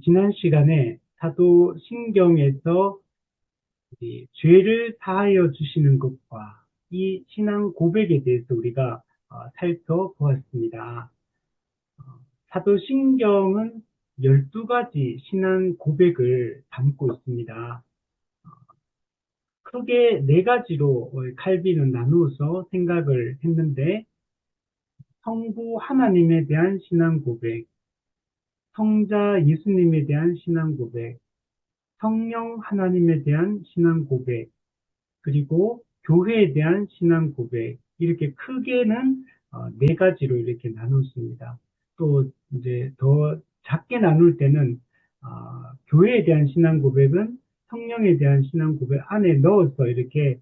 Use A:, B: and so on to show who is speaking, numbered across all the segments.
A: 지난 시간에 사도신경에서 이 죄를 사하여 주시는 것과 이 신앙 고백에 대해서 우리가 살펴보았습니다. 사도신경은 12가지 신앙 고백을 담고 있습니다. 크게 4가지로 칼빈은 나누어서 생각을 했는데, 성부 하나님에 대한 신앙 고백, 성자 예수님에 대한 신앙 고백, 성령 하나님에 대한 신앙 고백, 그리고 교회에 대한 신앙 고백, 이렇게 크게는 4가지로 이렇게 나눴습니다. 또 이제 더 작게 나눌 때는 교회에 대한 신앙 고백은 성령에 대한 신앙 고백 안에 넣어서 이렇게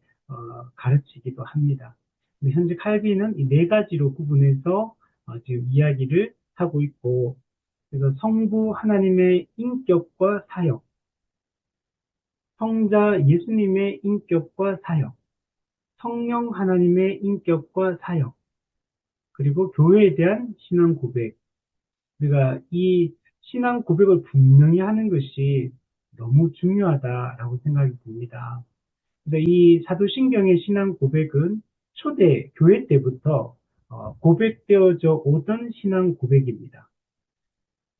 A: 가르치기도 합니다. 현재 칼빈은 이 4가지로 구분해서 지금 이야기를 하고 있고, 그래서 성부 하나님의 인격과 사역, 성자 예수님의 인격과 사역, 성령 하나님의 인격과 사역, 그리고 교회에 대한 신앙 고백. 우리가 이 신앙 고백을 분명히 하는 것이 너무 중요하다라고 생각이 듭니다. 근데 이 사도신경의 신앙 고백은 초대 교회 때부터 고백되어져 오던 신앙 고백입니다.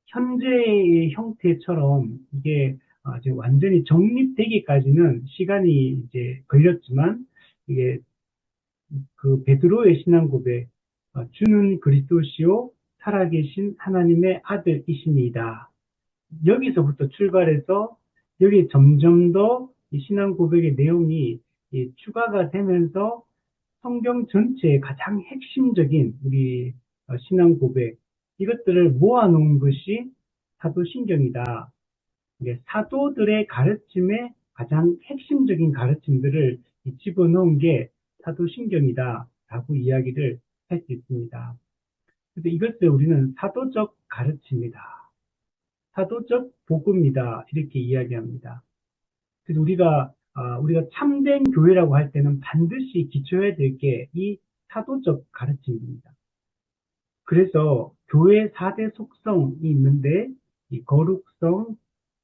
A: 현재의 형태처럼 이게 이제 완전히 정립되기까지는 시간이 이제 걸렸지만, 이게 그 베드로의 신앙 고백, 주는 그리스도시요 살아계신 하나님의 아들이십니다. 여기서부터 출발해서 여기 점점 더 이 신앙 고백의 내용이 추가가 되면서 성경 전체의 가장 핵심적인 우리 신앙 고백, 이것들을 모아놓은 것이 사도신경이다. 사도들의 가르침의 가장 핵심적인 가르침들을 집어넣은 게 사도신경이다 라고 이야기를 할 수 있습니다. 그래서 이것을 우리는 사도적 가르침이다, 사도적 복음이다, 이렇게 이야기합니다. 그래서 우리가 참된 교회라고 할 때는 반드시 기초해야 될 게 이 사도적 가르침입니다. 그래서 교회의 4대 속성이 있는데, 이 거룩성,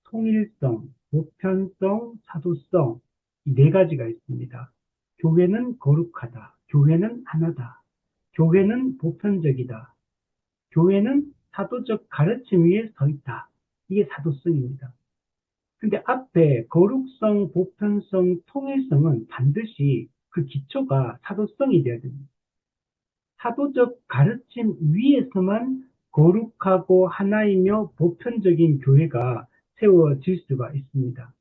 A: 통일성, 보편성, 사도성, 이 4가지가 있습니다. 교회는 거룩하다, 교회는 하나다, 교회는 보편적이다, 교회는 사도적 가르침 위에 서 있다. 이게 사도성입니다. 근데 앞에 거룩성, 보편성, 통일성은 반드시 그 기초가 사도성이 되어야 됩니다. 사도적 가르침 위에서만 거룩하고 하나이며 보편적인 교회가 세워질 수가 있습니다.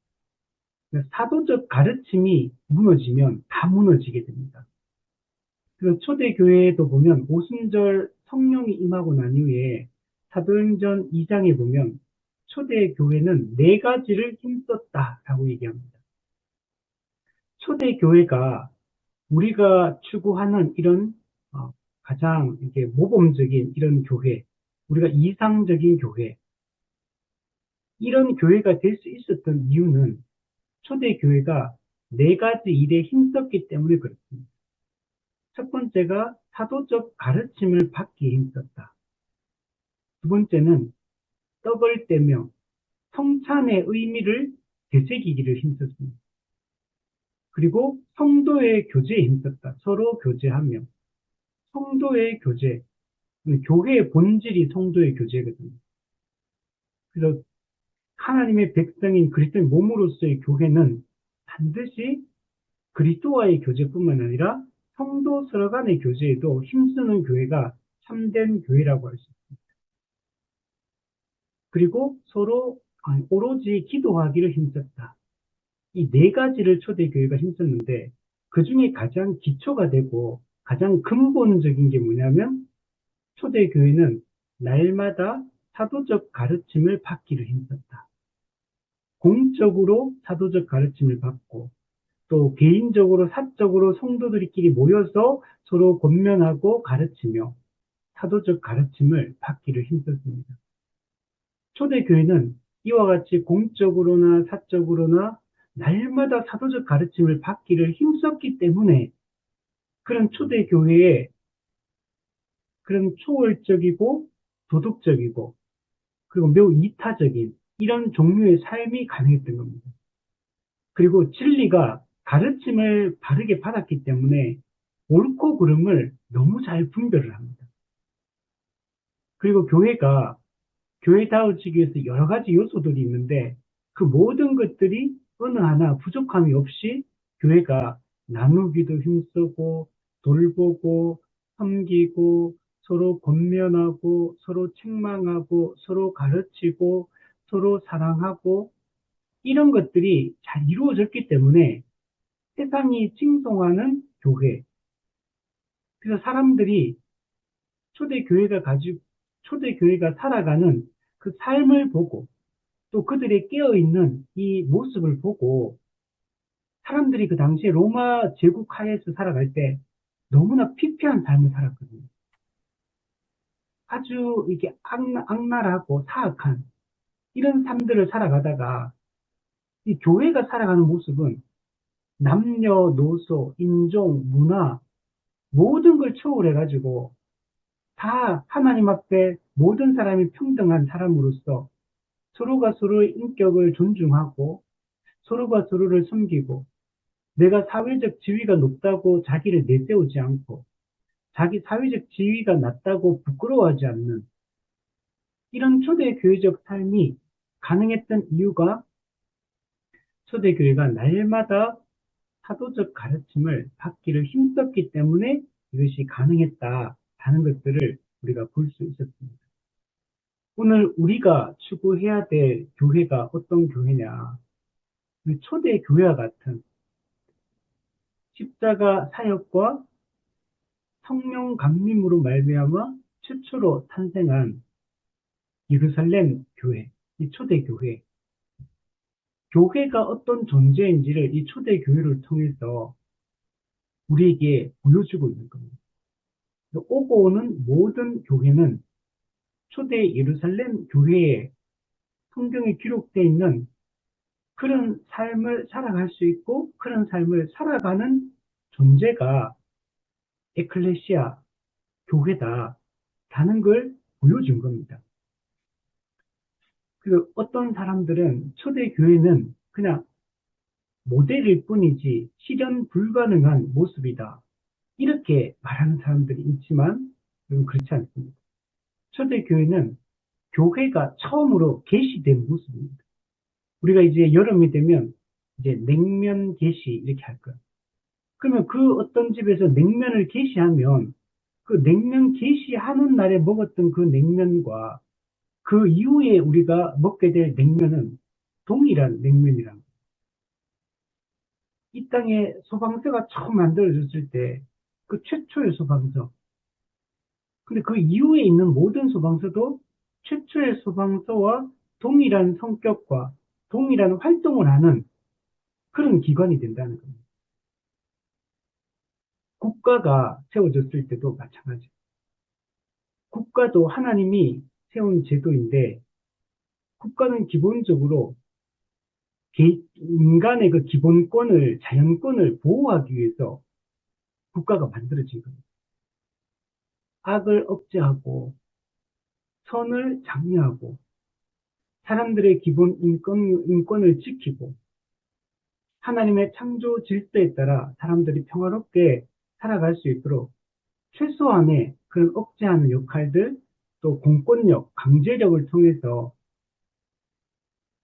A: 사도적 가르침이 무너지면 다 무너지게 됩니다. 그래서 초대교회에도 보면 오순절 성령이 임하고 난 이후에 사도행전 2장에 보면 초대교회는 4가지를 힘썼다라고 얘기합니다. 초대교회가 우리가 추구하는 이런 가장 이렇게 모범적인 이런 교회, 우리가 이상적인 교회, 이런 교회가 될 수 있었던 이유는 초대교회가 4가지 일에 힘썼기 때문에 그렇습니다. 첫 번째가 사도적 가르침을 받기에 힘썼다. 두 번째는 떡을 떼며 성찬의 의미를 되새기기를 힘썼습니다. 그리고 성도의 교제에 힘썼다. 서로 교제하며. 성도의 교제, 교회의 본질이 성도의 교제거든요. 그래서 하나님의 백성인 그리스도의 몸으로서의 교회는 반드시 그리스도와의 교제뿐만 아니라 성도 서로 간의 교제에도 힘쓰는 교회가 참된 교회라고 할 수 있습니다. 그리고 서로 오로지 기도하기를 힘썼다. 이 4가지를 초대교회가 힘썼는데, 그 중에 가장 기초가 되고 가장 근본적인 게 뭐냐면, 초대교회는 날마다 사도적 가르침을 받기를 힘썼다. 공적으로 사도적 가르침을 받고, 또 개인적으로 사적으로 성도들끼리 모여서 서로 권면하고 가르치며 사도적 가르침을 받기를 힘썼습니다. 초대교회는 이와 같이 공적으로나 사적으로나 날마다 사도적 가르침을 받기를 힘썼기 때문에 그런 초대교회의 그런 초월적이고 도덕적이고 그리고 매우 이타적인 이런 종류의 삶이 가능했던 겁니다. 그리고 진리가 가르침을 바르게 받았기 때문에 옳고 그름을 너무 잘 분별을 합니다. 그리고 교회가 교회다워지기 위해서 여러 가지 요소들이 있는데 그 모든 것들이 어느 하나 부족함이 없이 교회가 나누기도 힘쓰고 돌보고 섬기고 서로 권면하고 서로 책망하고 서로 가르치고 서로 사랑하고 이런 것들이 잘 이루어졌기 때문에 세상이 칭송하는 교회. 그래서 사람들이 초대교회가 살아가는 그 삶을 보고 또 그들의 깨어있는 이 모습을 보고 사람들이 그 당시에 로마 제국 하에서 살아갈 때 너무나 피폐한 삶을 살았거든요. 아주 이게 악랄하고 사악한 이런 삶들을 살아가다가 이 교회가 살아가는 모습은 남녀노소, 인종, 문화 모든 걸 초월해가지고 다 하나님 앞에 모든 사람이 평등한 사람으로서 서로가 서로의 인격을 존중하고 서로가 서로를 섬기고 내가 사회적 지위가 높다고 자기를 내세우지 않고 자기 사회적 지위가 낮다고 부끄러워하지 않는 이런 초대교회적 삶이 가능했던 이유가 초대교회가 날마다 사도적 가르침을 받기를 힘썼기 때문에 이것이 가능했다라는 것들을 우리가 볼 수 있었습니다. 오늘 우리가 추구해야 될 교회가 어떤 교회냐? 초대교회와 같은 십자가 사역과 성령 감림으로 말미암아 최초로 탄생한 예루살렘 교회, 이 초대교회. 교회가 어떤 존재인지를 이 초대교회를 통해서 우리에게 보여주고 있는 겁니다. 오고 오는 모든 교회는 초대 예루살렘 교회에 성경에 기록되어 있는 그런 삶을 살아갈 수 있고 그런 삶을 살아가는 존재가 에클레시아, 교회다라는 걸 보여준 겁니다. 그 어떤 사람들은 초대교회는 그냥 모델일 뿐이지 실현 불가능한 모습이다. 이렇게 말하는 사람들이 있지만 그렇지 않습니다. 초대교회는 교회가 처음으로 개시된 모습입니다. 우리가 이제 여름이 되면 이제 냉면 개시 이렇게 할 거예요. 그러면 그 어떤 집에서 냉면을 개시하면 그 냉면 개시하는 날에 먹었던 그 냉면과 그 이후에 우리가 먹게 될 냉면은 동일한 냉면이란 거예요. 이 땅에 소방서가 처음 만들어졌을 때 그 최초의 소방서. 근데 그 이후에 있는 모든 소방서도 최초의 소방서와 동일한 성격과 동일한 활동을 하는 그런 기관이 된다는 겁니다. 국가가 세워졌을 때도 마찬가지예요. 국가도 하나님이 세운 제도인데 국가는 기본적으로 인간의 그 기본권을, 자연권을 보호하기 위해서 국가가 만들어진 겁니다. 악을 억제하고 선을 장려하고 사람들의 기본 인권을 지키고 하나님의 창조 질서에 따라 사람들이 평화롭게 살아갈 수 있도록 최소한의 그런 억제하는 역할들 또 공권력, 강제력을 통해서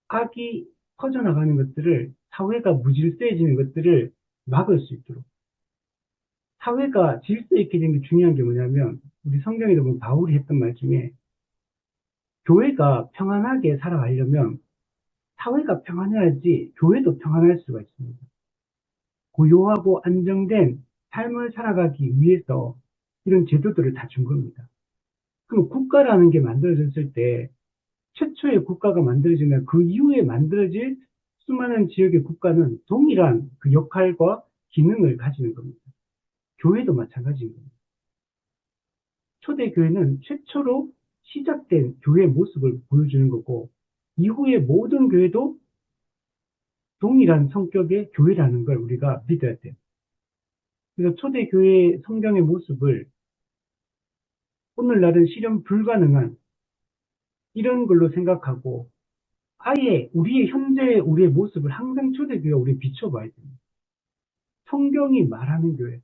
A: 악이 퍼져나가는 것들을 사회가 무질서해지는 것들을 막을 수 있도록 사회가 질서 있게 된 게 중요한 게 뭐냐면 우리 성경에도 보면 바울이 했던 말 중에 교회가 평안하게 살아가려면 사회가 평안해야지 교회도 평안할 수가 있습니다. 고요하고 안정된 삶을 살아가기 위해서 이런 제도들을 다 준 겁니다. 그럼 국가라는 게 만들어졌을 때 최초의 국가가 만들어지면 그 이후에 만들어질 수많은 지역의 국가는 동일한 그 역할과 기능을 가지는 겁니다. 교회도 마찬가지인 겁니다. 초대교회는 최초로 시작된 교회의 모습을 보여주는 거고 이후의 모든 교회도 동일한 성격의 교회라는 걸 우리가 믿어야 돼요. 그래서 초대교회의 성경의 모습을 오늘날은 실현 불가능한 이런 걸로 생각하고 아예 우리의 현재 우리의 모습을 항상 초대교회가 우리 비춰봐야 됩니다. 성경이 말하는 교회.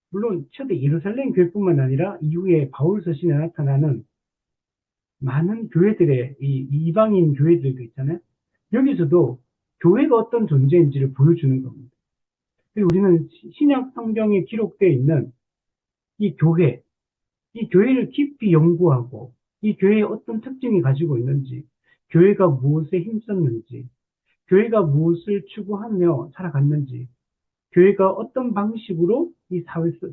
A: 물론 초대 예루살렘 교회뿐만 아니라 이후에 바울 서신에 나타나는 많은 교회들의 이 이방인 교회들도 있잖아요. 여기서도 교회가 어떤 존재인지를 보여주는 겁니다. 그리고 우리는 신약 성경에 기록되어 있는 이 교회, 이 교회를 깊이 연구하고 이 교회의 어떤 특징이 가지고 있는지, 교회가 무엇에 힘썼는지, 교회가 무엇을 추구하며 살아갔는지, 교회가 어떤 방식으로 이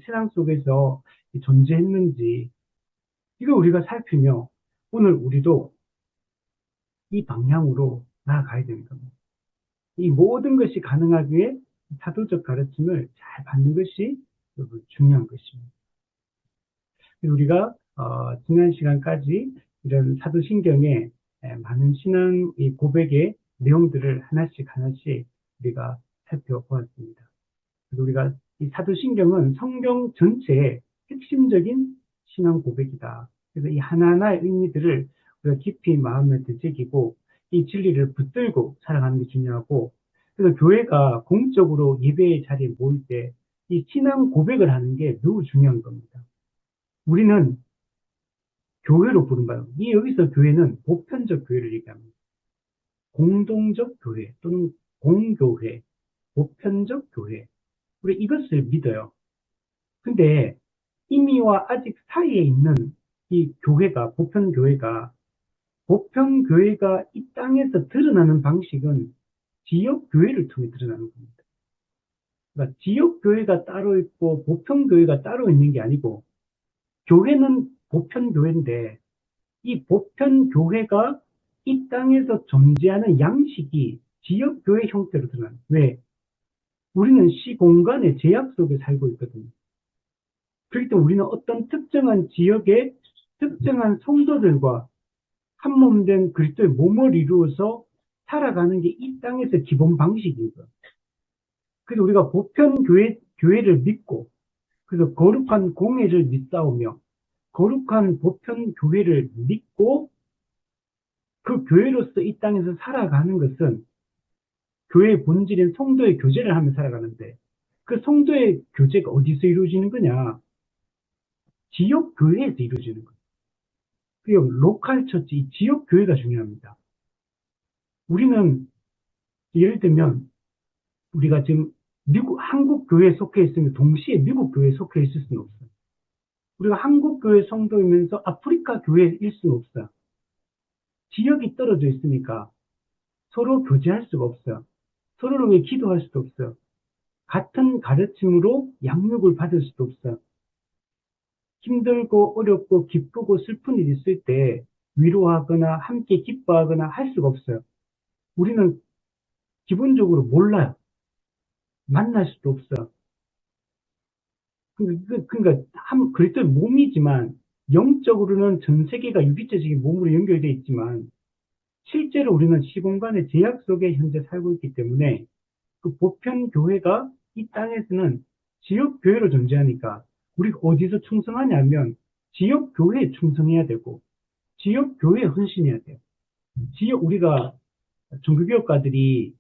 A: 세상 속에서 존재했는지, 이걸 우리가 살피며 오늘 우리도 이 방향으로 나아가야 되는 겁니다. 이 모든 것이 가능하기 위해 사도적 가르침을 잘 받는 것이 중요한 것입니다. 우리가 지난 시간까지 이런 사도신경의 많은 신앙 고백의 내용들을 하나씩 우리가 살펴보았습니다. 그래서 우리가 이 사도신경은 성경 전체의 핵심적인 신앙 고백이다. 그래서 이 하나하나의 의미들을 우리가 깊이 마음에 되새기고 이 진리를 붙들고 살아가는 게 중요하고, 그래서 교회가 공적으로 예배의 자리에 모일 때 이 신앙 고백을 하는 게 매우 중요한 겁니다. 우리는 교회로 부른 바요. 이 여기서 교회는 보편적 교회를 얘기합니다. 공동적 교회 또는 공교회, 보편적 교회. 우리 이것을 믿어요. 근데 이미와 아직 사이에 있는 이 교회가, 보편교회가 이 땅에서 드러나는 방식은 지역교회를 통해 드러나는 겁니다. 그러니까 지역교회가 따로 있고 보편교회가 따로 있는 게 아니고, 교회는 보편교회인데 이 보편교회가 이 땅에서 존재하는 양식이 지역교회 형태로 드러나는. 왜? 우리는 시공간의 제약 속에 살고 있거든요. 그렇기 때문에 우리는 어떤 특정한 지역의 특정한 성도들과 한 몸 된 그리스도의 몸을 이루어서 살아가는 게 이 땅에서 기본 방식이거든요. 그래서 우리가 보편교회를 믿고, 그래서 거룩한 공예를 믿사오며, 거룩한 보편교회를 믿고, 그 교회로서 이 땅에서 살아가는 것은 교회의 본질인 성도의 교제를 하며 살아가는데, 그 성도의 교제가 어디서 이루어지는 거냐? 지역교회에서 이루어지는 거예요. 그리고 로컬 처치, 지역교회가 중요합니다. 우리는 예를 들면 우리가 지금 한국 교회에 속해 있으면 동시에 미국 교회에 속해 있을 수는 없어요. 우리가 한국 교회 성도이면서 아프리카 교회일 수는 없어요. 지역이 떨어져 있으니까 서로 교제할 수가 없어요. 서로를 위해 기도할 수도 없어요. 같은 가르침으로 양육을 받을 수도 없어요. 힘들고 어렵고 기쁘고 슬픈 일이 있을 때 위로하거나 함께 기뻐하거나 할 수가 없어요. 우리는 기본적으로 몰라요. 만날 수도 없어요. 그러니까 그리스도의 몸이지만 영적으로는 전 세계가 유기체적인 몸으로 연결되어 있지만 실제로 우리는 시공간의 제약 속에 현재 살고 있기 때문에 그 보편 교회가 이 땅에서는 지역 교회로 존재하니까 우리가 어디서 충성하냐면 지역 교회에 충성해야 되고 지역 교회에 헌신해야 돼요. 우리가 종교개혁가들이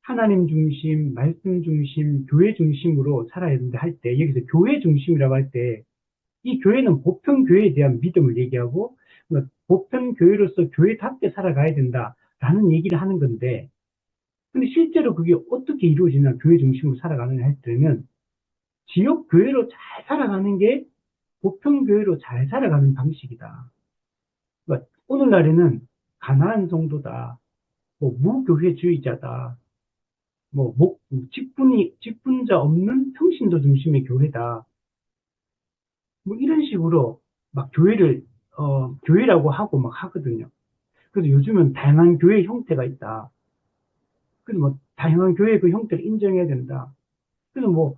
A: 하나님 중심, 말씀 중심, 교회 중심으로 살아야 된다 할 때, 여기서 교회 중심이라고 할 때, 이 교회는 보편교회에 대한 믿음을 얘기하고, 보편교회로서 교회답게 살아가야 된다라는 얘기를 하는 건데, 근데 실제로 그게 어떻게 이루어지나, 교회 중심으로 살아가느냐 할 때는, 지역교회로 잘 살아가는 게 보편교회로 잘 살아가는 방식이다. 그러니까 오늘날에는 가난한 성도다, 뭐 무교회주의자다, 직분자 없는 평신도 중심의 교회다. 뭐 이런 식으로 막 교회라고 하고 막 하거든요. 그래서 요즘은 다양한 교회 형태가 있다. 그래서 뭐 다양한 교회 그 형태를 인정해야 된다. 그래서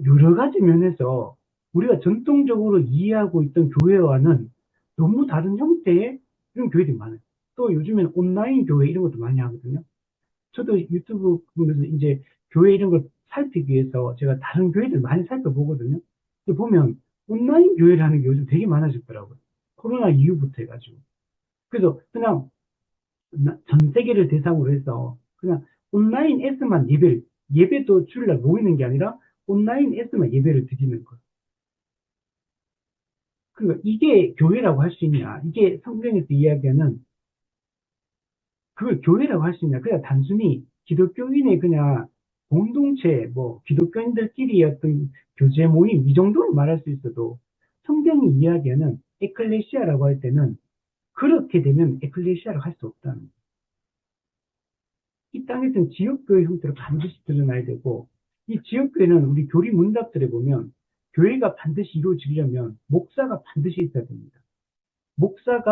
A: 여러 가지 면에서 우리가 전통적으로 이해하고 있던 교회와는 너무 다른 형태의 이런 교회들이 많아요. 또 요즘엔 온라인 교회 이런 것도 많이 하거든요. 저도 유튜브 보면서 이제 교회 이런 걸 살피기 위해서 제가 다른 교회들 많이 살펴보거든요. 근데 보면 온라인 교회를 하는 게 요즘 되게 많아졌더라고요. 코로나 이후부터 해가지고. 그래서 그냥 전 세계를 대상으로 해서 그냥 온라인에서만 예배도 주일날 모이는 게 아니라 온라인에서만 예배를 드리는 것. 그러니까 이게 교회라고 할 수 있냐? 이게 성경에서 이야기하는 그걸 교회라고 할 수 있냐? 그냥 단순히 기독교인의 그냥 공동체, 뭐 기독교인들끼리 어떤 교제 모임 이 정도로 말할 수 있어도 성경이 이야기하는 에클레시아라고 할 때는 그렇게 되면 에클레시아라고 할 수 없다는 거예요. 이 땅에서는 지역교회 형태로 반드시 드러나야 되고, 이 지역교회는 우리 교리 문답들에 보면 교회가 반드시 이루어지려면 목사가 반드시 있어야 됩니다. 목사,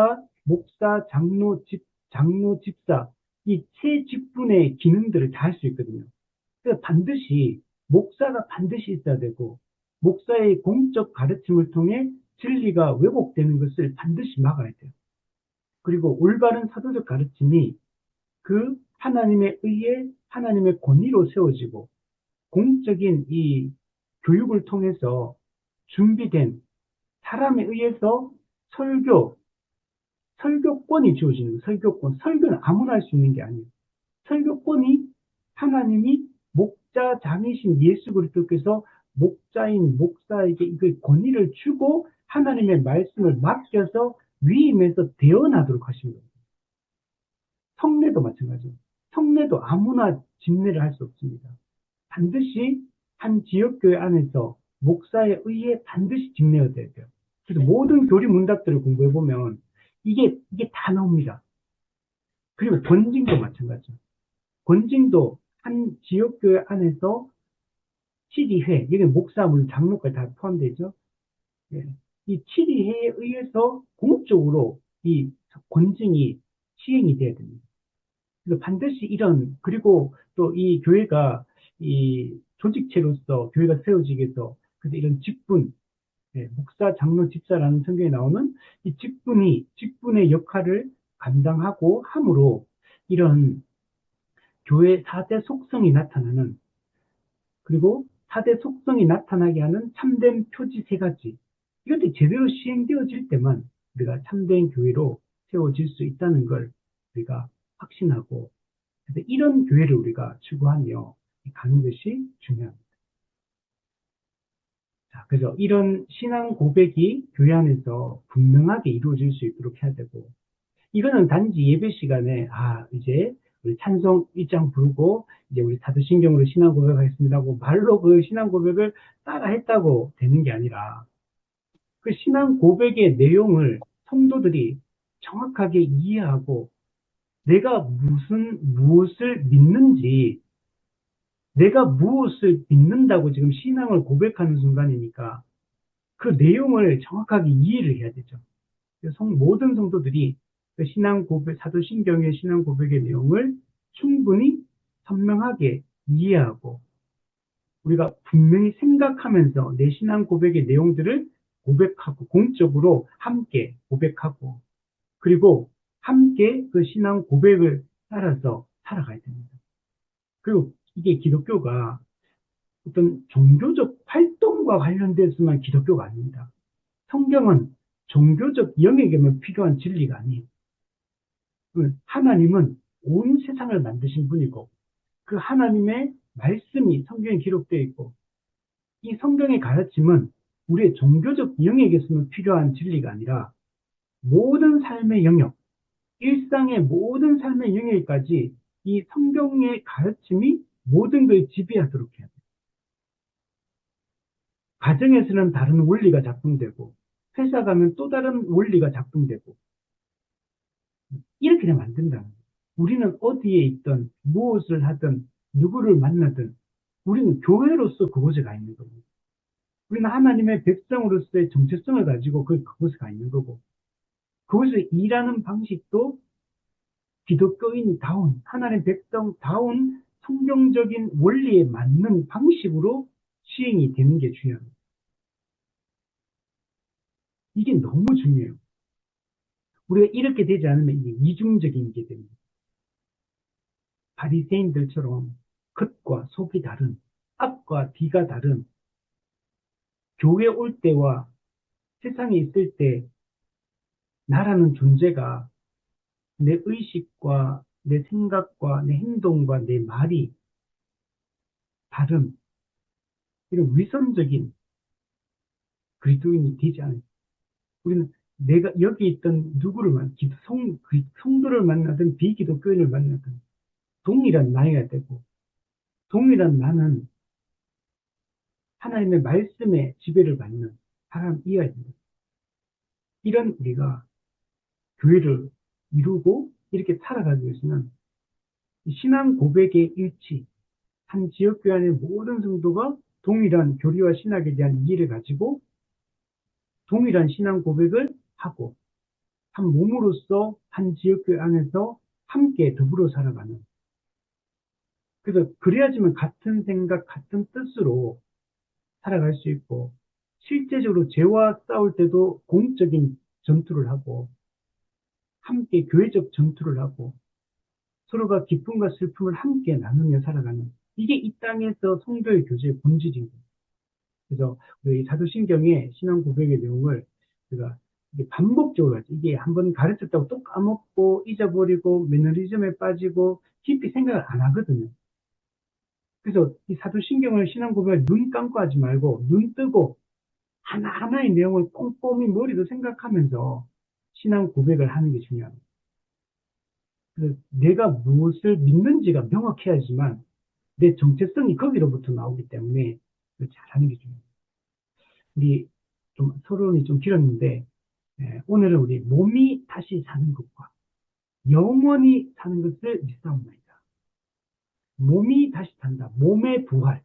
A: 장로, 집사 이 세 직분의 기능들을 다 할 수 있거든요. 그래서 목사가 반드시 있어야 되고, 목사의 공적 가르침을 통해 진리가 왜곡되는 것을 반드시 막아야 돼요. 그리고 올바른 사도적 가르침이 그 하나님의 의에 하나님의 권위로 세워지고 공적인 이 교육을 통해서 준비된 사람에 의해서 설교권이 주어지는 거예요. 설교는 아무나 할 수 있는 게 아니에요. 설교권이 하나님이 목자장이신 예수 그리스도께서 목사에게 그 권위를 주고 하나님의 말씀을 맡겨서 위임해서 대언하도록 하신 거예요. 성례도 마찬가지예요. 성례도 아무나 집례를 할 수 없습니다. 반드시 한 지역교회 안에서 목사에 의해 반드시 집례가 돼야 돼요. 그래서 모든 교리 문답들을 공부해보면 이게 다 나옵니다. 그리고 권징도 마찬가지예요. 권징도 한 지역교회 안에서 7위회, 여기 목사, 물론 장로까지 다 포함되죠. 예. 이 7위회에 의해서 공적으로 이 권징이 시행이 돼야 됩니다. 그래서 반드시 그리고 또 이 교회가 이 조직체로서 교회가 세워지기 위해서, 그래서 이런 직분, 목사, 장로, 집사라는 성경에 나오는 이 직분의 역할을 감당하고 함으로 이런 교회 4대 속성이 나타나는, 그리고 4대 속성이 나타나게 하는 참된 표지 3가지. 이것들이 제대로 시행되어질 때만 우리가 참된 교회로 세워질 수 있다는 걸 우리가 확신하고, 그래서 이런 교회를 우리가 추구하며 가는 것이 중요합니다. 자, 그래서 이런 신앙 고백이 교회 안에서 분명하게 이루어질 수 있도록 해야 되고, 이거는 단지 예배 시간에, 이제 우리 찬송 1장 부르고, 이제 우리 사도신경으로 신앙 고백하겠습니다 하고, 말로 그 신앙 고백을 따라 했다고 되는 게 아니라, 그 신앙 고백의 내용을 성도들이 정확하게 이해하고, 내가 무엇을 믿는지, 내가 무엇을 믿는다고 지금 신앙을 고백하는 순간이니까 그 내용을 정확하게 이해를 해야 되죠. 모든 성도들이 그 신앙 고백, 사도신경의 신앙 고백의 내용을 충분히 선명하게 이해하고 우리가 분명히 생각하면서 내 신앙 고백의 내용들을 고백하고 공적으로 함께 고백하고 그리고 함께 그 신앙 고백을 따라서 살아가야 됩니다. 그리고 이게 기독교가 어떤 종교적 활동과 관련돼서만 기독교가 아닙니다. 성경은 종교적 영역에만 필요한 진리가 아니에요. 하나님은 온 세상을 만드신 분이고 그 하나님의 말씀이 성경에 기록되어 있고 이 성경의 가르침은 우리의 종교적 영역에서만 필요한 진리가 아니라 모든 삶의 영역, 일상의 모든 삶의 영역까지 이 성경의 가르침이 모든 걸 지배하도록 해야 돼요. 가정에서는 다른 원리가 작동되고 회사 가면 또 다른 원리가 작동되고 이렇게 되면 안 된다는 거예요. 우리는 어디에 있든 무엇을 하든 누구를 만나든 우리는 교회로서 그곳에 가 있는 겁니다. 우리는 하나님의 백성으로서의 정체성을 가지고 그곳에 가 있는 거고 그곳에서 일하는 방식도 기독교인다운 하나님 백성다운 성경적인 원리에 맞는 방식으로 시행이 되는 게 중요합니다. 이게 너무 중요해요. 우리가 이렇게 되지 않으면 이게 이중적인 게 됩니다. 바리새인들처럼 겉과 속이 다른, 앞과 뒤가 다른 교회 올 때와 세상에 있을 때 나라는 존재가 내 의식과 내 생각과 내 행동과 내 말이 다른 이런 위선적인 그리스도인이 되지 않아요. 우리는 내가 여기 있던 누구를 성도를 만나든 비기독교인을 만나든 동일한 나이가 되고 동일한 나는 하나님의 말씀에 지배를 받는 사람이어야 됩니다. 이런 우리가 교회를 이루고 이렇게 살아가기 위해서는 신앙 고백의 일치, 한 지역교회 안의 모든 성도가 동일한 교리와 신학에 대한 이해를 가지고 동일한 신앙 고백을 하고 한 몸으로서 한 지역교회 안에서 함께 더불어 살아가는, 그래서 그래야지만 같은 생각, 같은 뜻으로 살아갈 수 있고 실제적으로 죄와 싸울 때도 공적인 전투를 하고 함께 교회적 전투를 하고 서로가 기쁨과 슬픔을 함께 나누며 살아가는, 이게 이 땅에서 성도의 교제의 본질인 거예요. 그래서 우리 사도신경의 신앙 고백의 내용을 우리가 이게 반복적으로 하죠. 이게 한번 가르쳤다고 또 까먹고 잊어버리고 매너리즘에 빠지고 깊이 생각을 안 하거든요. 그래서 이 사도신경을 신앙 고백을 눈 감고 하지 말고 눈 뜨고 하나하나의 내용을 꼼꼼히 머리로 생각하면서 신앙 고백을 하는 게 중요합니다. 그래서 내가 무엇을 믿는지가 명확해야지만 내 정체성이 거기로부터 나오기 때문에 잘하는 게 중요해요. 우리 좀 서론이 좀 길었는데 오늘은 우리 몸이 다시 사는 것과 영원히 사는 것을 믿사옵나이다. 몸이 다시 산다. 몸의 부활.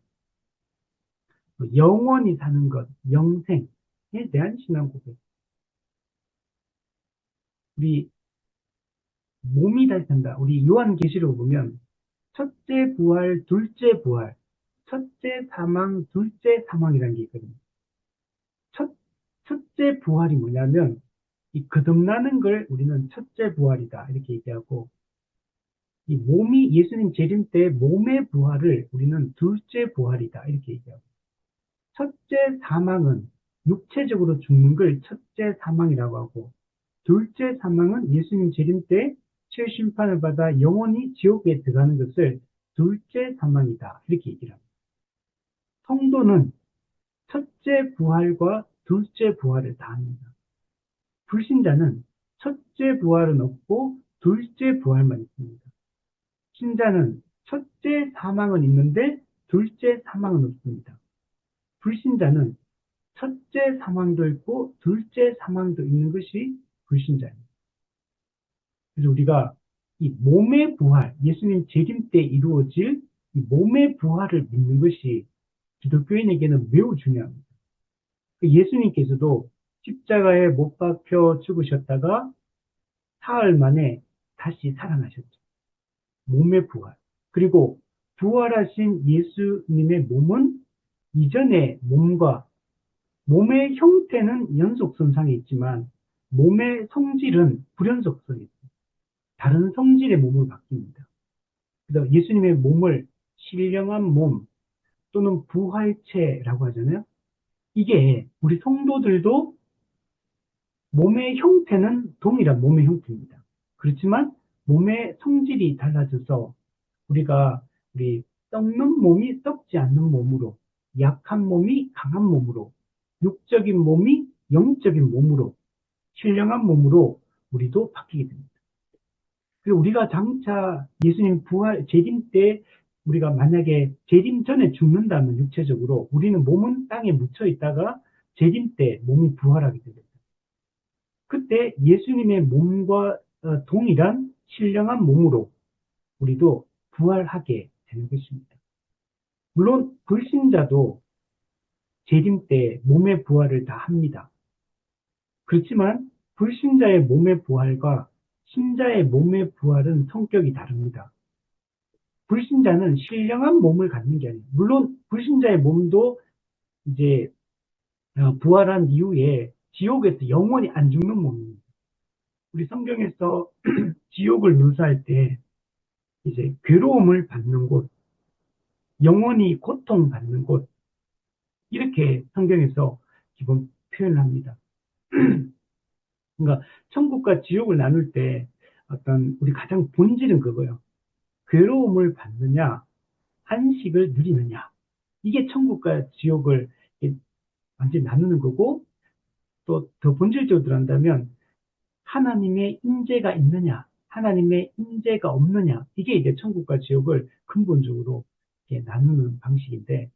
A: 영원히 사는 것, 영생에 대한 신앙 고백. 우리 몸이 다시 산다. 우리 요한계시록 보면 첫째 부활, 둘째 부활, 첫째 사망, 둘째 사망이라는 게 있거든요. 첫째 부활이 뭐냐면 이 거듭나는 걸 우리는 첫째 부활이다 이렇게 얘기하고, 이 몸이 예수님 재림 때 몸의 부활을 우리는 둘째 부활이다 이렇게 얘기하고, 첫째 사망은 육체적으로 죽는 걸 첫째 사망이라고 하고, 둘째 사망은 예수님 재림 때 최심판을 받아 영원히 지옥에 들어가는 것을 둘째 사망이다 이렇게 얘기를 합니다. 성도는 첫째 부활과 둘째 부활을 다 합니다. 불신자는 첫째 부활은 없고 둘째 부활만 있습니다. 신자는 첫째 사망은 있는데 둘째 사망은 없습니다. 불신자는 첫째 사망도 있고 둘째 사망도 있는 것이 불신자입니다. 그래서 우리가 이 몸의 부활, 예수님 재림 때 이루어질 이 몸의 부활을 믿는 것이 기독교인에게는 매우 중요합니다. 예수님께서도 십자가에 못 박혀 죽으셨다가 사흘 만에 다시 살아나셨죠. 몸의 부활. 그리고 부활하신 예수님의 몸은 이전의 몸과 몸의 형태는 연속선상에 있지만 몸의 성질은 불연속선에 있습니다. 다른 성질의 몸을 바뀝니다. 그래서 예수님의 몸을 신령한 몸 또는 부활체라고 하잖아요. 이게 우리 성도들도 몸의 형태는 동일한 몸의 형태입니다. 그렇지만 몸의 성질이 달라져서 우리 썩는 몸이 썩지 않는 몸으로, 약한 몸이 강한 몸으로, 육적인 몸이 영적인 몸으로, 신령한 몸으로 우리도 바뀌게 됩니다. 그리고 우리가 장차 예수님 부활, 재림 때 우리가 만약에 재림 전에 죽는다면 육체적으로 우리는 몸은 땅에 묻혀 있다가 재림 때 몸이 부활하게 됩니다. 그때 예수님의 몸과 동일한 신령한 몸으로 우리도 부활하게 되는 것입니다. 물론 불신자도 재림 때 몸의 부활을 다 합니다. 그렇지만 불신자의 몸의 부활과 신자의 몸의 부활은 성격이 다릅니다. 불신자는 신령한 몸을 갖는 게 아니에요. 물론 불신자의 몸도 이제 부활한 이후에 지옥에서 영원히 안 죽는 몸입니다. 우리 성경에서 지옥을 묘사할 때 이제 괴로움을 받는 곳, 영원히 고통받는 곳, 이렇게 성경에서 기본 표현을 합니다. 그러니까 천국과 지옥을 나눌 때 어떤 우리 가장 본질은 그거예요. 괴로움을 받느냐, 안식을 누리느냐. 이게 천국과 지옥을 완전히 나누는 거고, 또 더 본질적으로 들어간다면 하나님의 임재가 있느냐, 하나님의 임재가 없느냐. 이게 이제 천국과 지옥을 근본적으로 나누는 방식인데,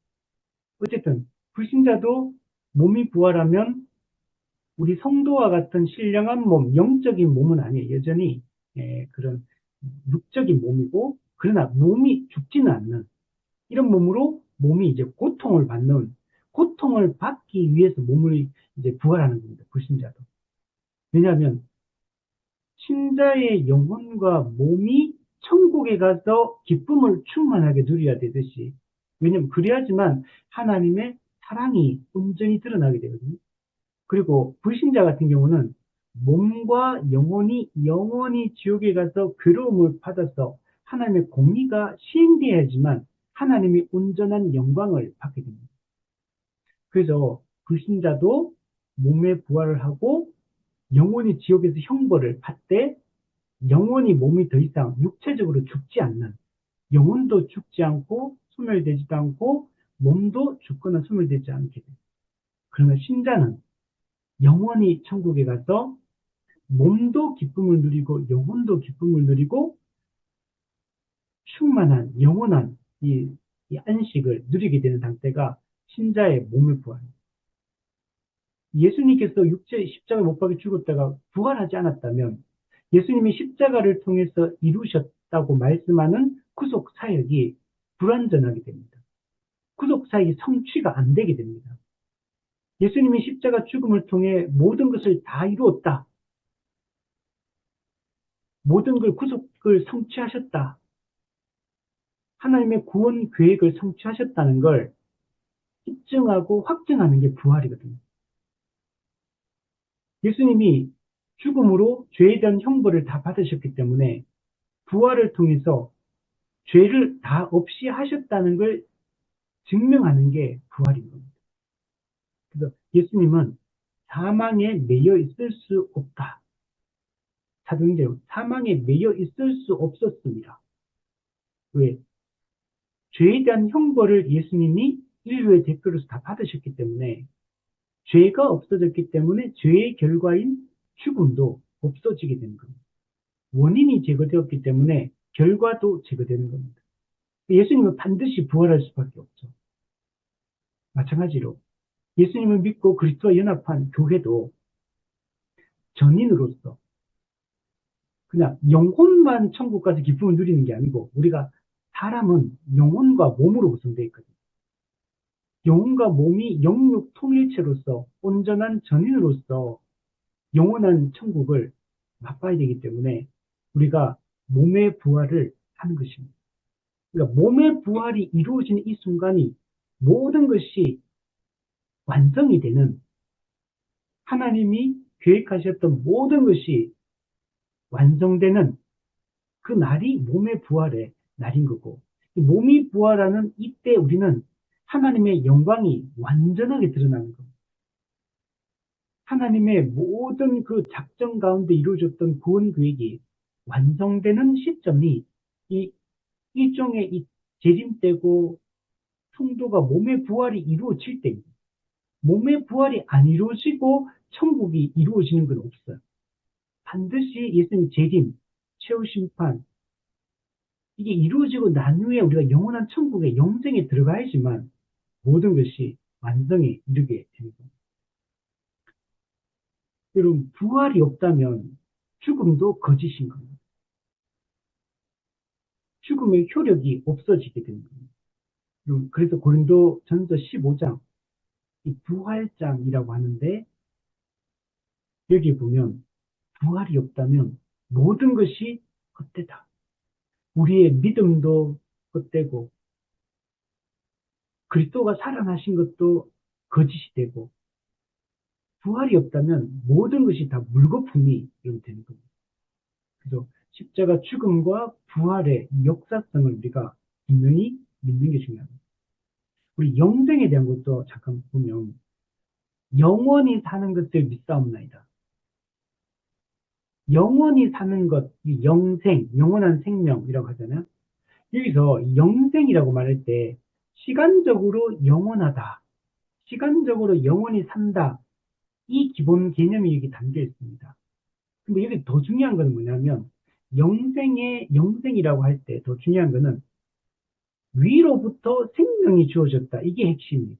A: 어쨌든 불신자도 몸이 부활하면 우리 성도와 같은 신령한 몸, 영적인 몸은 아니에요. 여전히 그런 육적인 몸이고, 그러나 몸이 죽지는 않는 이런 몸으로 몸이 이제 고통을 받는, 고통을 받기 위해서 몸을 이제 부활하는 겁니다. 불신자도. 왜냐하면 신자의 영혼과 몸이 천국에 가서 기쁨을 충만하게 누려야 되듯이, 왜냐하면 그래야지만 하나님의 사랑이 온전히 드러나게 되거든요. 그리고 불신자 같은 경우는 몸과 영혼이 영원히 지옥에 가서 괴로움을 받아서 하나님의 공의가 시행되어야지만 하나님이 온전한 영광을 받게 됩니다. 그래서 불신자도 몸의 부활을 하고 영혼이 지옥에서 형벌을 받되 영혼이 몸이 더 이상 육체적으로 죽지 않는, 영혼도 죽지 않고 소멸되지도 않고 몸도 죽거나 소멸되지 않게 돼요. 그러나 신자는 영원히 천국에 가서 몸도 기쁨을 누리고 영혼도 기쁨을 누리고 충만한 영원한 이 안식을 누리게 되는 상태가 신자의 몸의 부활입니다. 예수님께서 육체 십자가 못 박혀 죽었다가 부활하지 않았다면 예수님이 십자가를 통해서 이루셨다고 말씀하는 구속 사역이 불완전하게 됩니다. 구속 사역이 성취가 안 되게 됩니다. 예수님이 십자가 죽음을 통해 모든 것을 다 이루었다. 모든 걸 구속을 성취하셨다. 하나님의 구원 계획을 성취하셨다는 걸 입증하고 확증하는 게 부활이거든요. 예수님이 죽음으로 죄에 대한 형벌을 다 받으셨기 때문에 부활을 통해서 죄를 다 없이 하셨다는 걸 증명하는 게 부활인 겁니다. 그래서 예수님은 사망에 매여 있을 수 없다. 사도행전 사망에 매여 있을 수 없었습니다. 왜? 죄에 대한 형벌을 예수님이 인류의 대표로서 다 받으셨기 때문에 죄가 없어졌기 때문에 죄의 결과인 죽음도 없어지게 되는 겁니다. 원인이 제거되었기 때문에 결과도 제거되는 겁니다. 예수님은 반드시 부활할 수밖에 없죠. 마찬가지로 예수님을 믿고 그리스도와 연합한 교회도 전인으로서 그냥 영혼만 천국 가서 기쁨을 누리는 게 아니고 우리가 사람은 영혼과 몸으로 구성되어 있거든요. 영혼과 몸이 영육 통일체로서 온전한 전인으로서 영원한 천국을 맛봐야 되기 때문에 우리가 몸의 부활을 하는 것입니다. 그러니까 몸의 부활이 이루어지는 이 순간이 모든 것이 완성이 되는, 하나님이 계획하셨던 모든 것이 완성되는 그 날이 몸의 부활의 날인 거고, 몸이 부활하는 이때 우리는 하나님의 영광이 완전하게 드러나는 겁니다. 하나님의 모든 그 작정 가운데 이루어졌던 구원 계획이 완성되는 시점이 이 일종의 이 재림때고 성도가 몸의 부활이 이루어질 때입니다. 몸의 부활이 안 이루어지고 천국이 이루어지는 건 없어요. 반드시 예수님 재림, 최후 심판, 이게 이루어지고 난 후에 우리가 영원한 천국의 영생에 들어가야지만 모든 것이 완성에 이르게 되는 겁니다. 여러분, 부활이 없다면 죽음도 거짓인 겁니다. 죽음의 효력이 없어지게 되는 겁니다. 그래서 고린도 전서 15장, 이 부활장이라고 하는데, 여기 보면 부활이 없다면 모든 것이 헛되다. 우리의 믿음도 헛되고 그리스도가 살아나신 것도 거짓이 되고 부활이 없다면 모든 것이 다 물거품이 되는 겁니다. 그래서 십자가 죽음과 부활의 역사성을 우리가 분명히 믿는 게 중요합니다. 우리 영생에 대한 것도 잠깐 보면 영원히 사는 것을 믿사옵나이다. 영원히 사는 것, 이 영생, 영원한 생명이라고 하잖아요. 여기서 영생이라고 말할 때 시간적으로 영원하다, 시간적으로 영원히 산다, 이 기본 개념이 여기 담겨 있습니다. 근데 여기 더 중요한 건 뭐냐면 영생이라고 할 때 더 중요한 거는 위로부터 생명이 주어졌다. 이게 핵심이에요.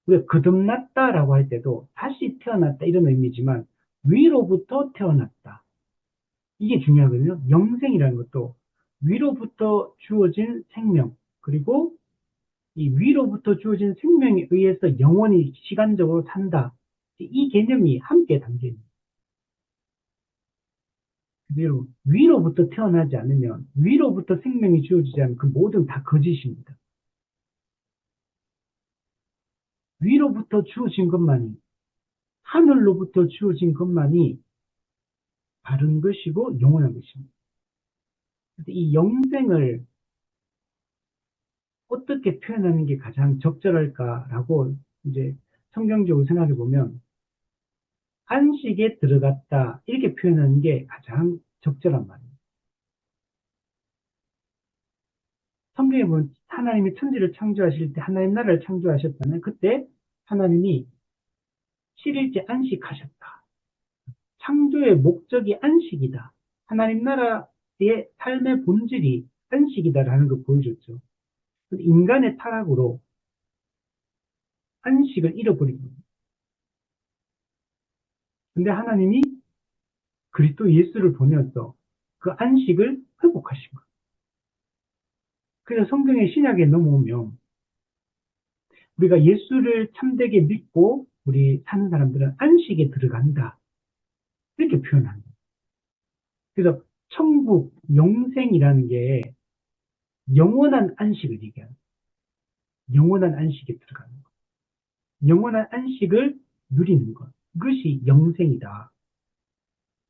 A: 우리가 거듭났다라고 할 때도 다시 태어났다 이런 의미지만 위로부터 태어났다. 이게 중요하거든요. 영생이라는 것도 위로부터 주어진 생명, 그리고 이 위로부터 주어진 생명에 의해서 영원히 시간적으로 산다. 이 개념이 함께 담겨 있는 그대로 위로부터 태어나지 않으면, 위로부터 생명이 주어지지 않으면 그 모든 다 거짓입니다. 위로부터 주어진 것만이, 하늘로부터 주어진 것만이 바른 것이고 영원한 것입니다. 이 영생을 어떻게 표현하는 게 가장 적절할까라고 이제 성경적으로 생각해 보면 안식에 들어갔다 이렇게 표현하는 게 가장 적절한 말입니다. 성경에 보면 하나님이 천지를 창조하실 때 하나님 나라를 창조하셨잖아요. 그때 하나님이 7일째 안식하셨다. 창조의 목적이 안식이다. 하나님 나라의 삶의 본질이 안식이다라는 걸 보여줬죠. 인간의 타락으로 안식을 잃어버린 겁니다. 근데 하나님이 그리스도 예수를 보내서 그 안식을 회복하신 거예요. 그래서 성경의 신약에 넘어오면 우리가 예수를 참되게 믿고 우리 사는 사람들은 안식에 들어간다. 이렇게 표현합니다. 그래서 천국, 영생이라는 게 영원한 안식을 얘기합니다. 영원한 안식에 들어가는 것. 영원한 안식을 누리는 것. 그것이 영생이다.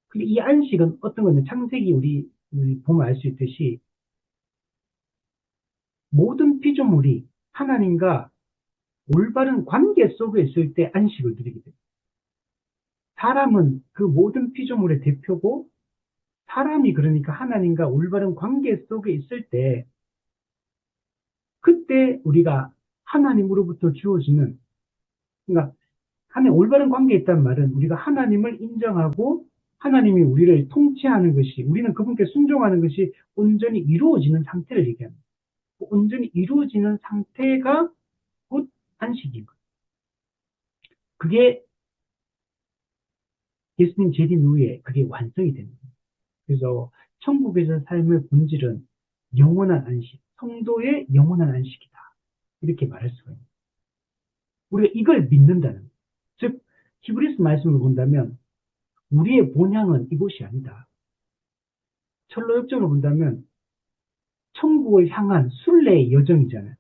A: 근데 이 안식은 어떤 거냐? 창세기 우리 보면 알 수 있듯이 모든 피조물이 하나님과 올바른 관계 속에 있을 때 안식을 누리게 됩니다. 사람은 그 모든 피조물의 대표고 사람이 그러니까 하나님과 올바른 관계 속에 있을 때 그때 우리가 하나님으로부터 주어지는 그러니까 하나님 올바른 관계에 있다는 말은 우리가 하나님을 인정하고 하나님이 우리를 통치하는 것이 우리는 그분께 순종하는 것이 온전히 이루어지는 상태를 얘기합니다. 온전히 이루어지는 상태가 곧 안식인 거예요. 그게 예수님 재림 이후에 그게 완성이 됩니다. 그래서 천국에서 삶의 본질은 영원한 안식, 성도의 영원한 안식이다. 이렇게 말할 수가 있습니다. 우리가 이걸 믿는다는, 즉 히브리서 말씀을 본다면 우리의 본향은 이곳이 아니다. 철로 역정을 본다면 천국을 향한 순례의 여정이잖아요.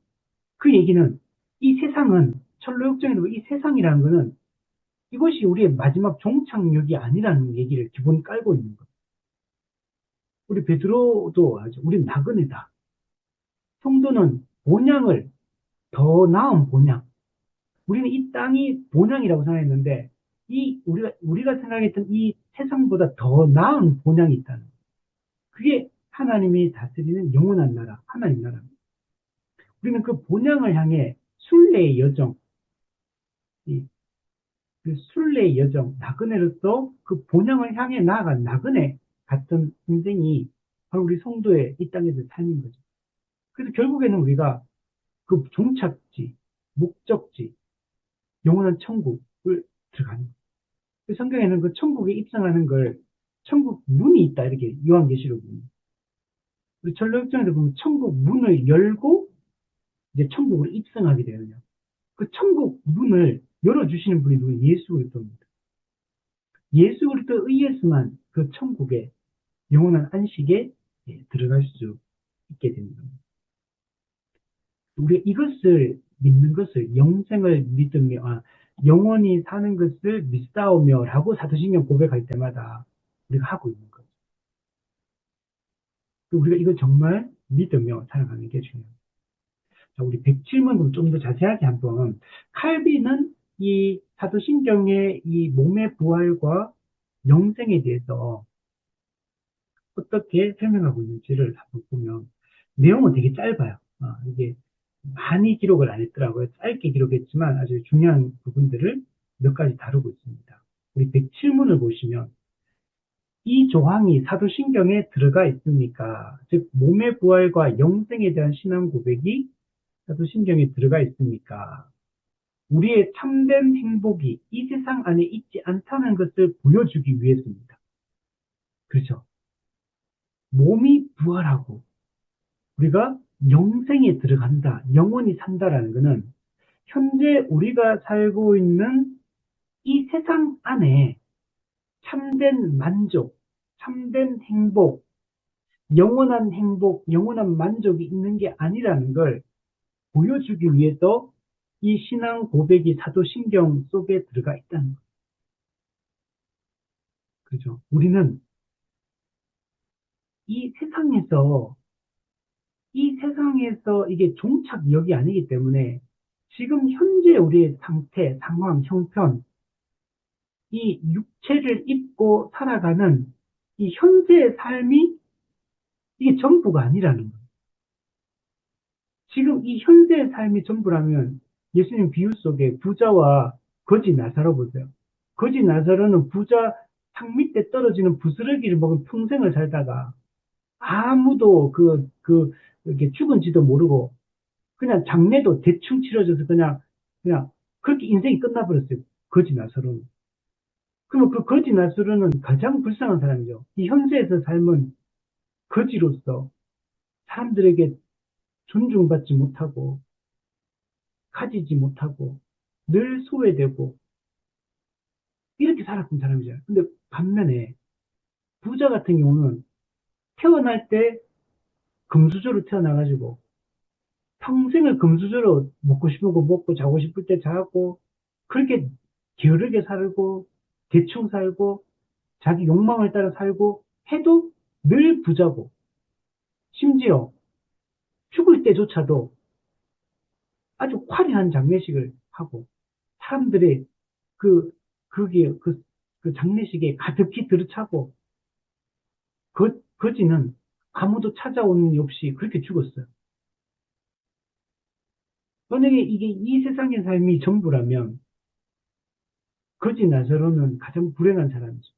A: 그 얘기는 이 세상은 철로 역정에도 이 세상이라는 것은 이것이 우리의 마지막 종착역이 아니라는 얘기를 기본 깔고 있는 거예요. 우리 베드로도 우리 나그네다. 성도는 본향을 더 나은 본향. 우리는 이 땅이 본향이라고 생각했는데 우리가 생각했던 이 세상보다 더 나은 본향이 있다는 거예요. 그게 하나님이 다스리는 영원한 나라, 하나님 나라입니다. 우리는 그 본향을 향해 순례의 여정, 그 순례의 여정, 나그네로서 그 본향을 향해 나아간 나그네 같은 인생이 바로 우리 성도의 이 땅에서 삶인 거죠. 그래서 결국에는 우리가 그 종착지, 목적지, 영원한 천국을 들어가는 거예요. 그 성경에는 그 천국에 입성하는 걸 천국 문이 있다 이렇게 요한계시록입니다. 우리 전력전에도 보면 천국 문을 열고 이제 천국으로 입성하게 되거든요. 그 천국 문을 열어주시는 분이 누구? 예수 그리스도입니다. 예수 그리스도에 의해서만 그 천국에 영원한 안식에 들어갈 수 있게 됩니다. 우리가 이것을 믿는 것을 영생을 믿으며 영원히 사는 것을 믿사오며 라고 사도신경 고백할 때마다 우리가 하고 있는 거죠. 우리가 이걸 정말 믿으며 살아가는 게 중요합니다. 자, 우리 107문 좀 더 자세하게 한번 칼빈은 이 사도신경의 이 몸의 부활과 영생에 대해서 어떻게 설명하고 있는지를 한번 보면 내용은 되게 짧아요. 이게 많이 기록을 안 했더라고요. 짧게 기록했지만 아주 중요한 부분들을 몇 가지 다루고 있습니다. 우리 107문을 보시면 이 조항이 사도신경에 들어가 있습니까? 즉 몸의 부활과 영생에 대한 신앙 고백이 사도신경에 들어가 있습니까? 우리의 참된 행복이 이 세상 안에 있지 않다는 것을 보여주기 위해서입니다. 그렇죠? 몸이 부활하고 우리가 영생에 들어간다, 영원히 산다라는 것은 현재 우리가 살고 있는 이 세상 안에 참된 만족, 참된 행복, 영원한 만족이 있는 게 아니라는 걸 보여주기 위해서 이 신앙 고백이 사도신경 속에 들어가 있다는 거죠. 그죠? 우리는 이 세상에서, 이 세상에서 이게 종착역이 아니기 때문에 지금 현재 우리의 상태, 상황, 형편, 이 육체를 입고 살아가는 이 현재의 삶이 이게 전부가 아니라는 거예요. 지금 이 현재의 삶이 전부라면 예수님 비유 속에 부자와 거지 나사로 보세요. 거지 나사로는 부자 상 밑에 떨어지는 부스러기를 먹은 평생을 살다가 아무도 이렇게 죽은지도 모르고 그냥 장례도 대충 치러져서 그냥 그렇게 인생이 끝나버렸어요. 거지 나사로는. 그러면 그 거지 나사로는 가장 불쌍한 사람이죠. 이 현세에서 삶은 거지로서 사람들에게 존중받지 못하고 가지지 못하고 늘 소외되고 이렇게 살았던 사람이잖아요. 근데 반면에 부자 같은 경우는 태어날 때 금수저로 태어나가지고 평생을 금수저로 먹고 싶은 거 먹고 자고 싶을 때 자고 그렇게 게으르게 살고 대충 살고 자기 욕망을 따라 살고 해도 늘 부자고 심지어 죽을 때조차도 아주 화려한 장례식을 하고 사람들의 그 그게 그 장례식에 가득히 들어차고 거지는 아무도 찾아오는 일 없이 그렇게 죽었어요. 만약에 이게 이 세상의 삶이 전부라면 거지 나사로는 가장 불행한 사람이죠.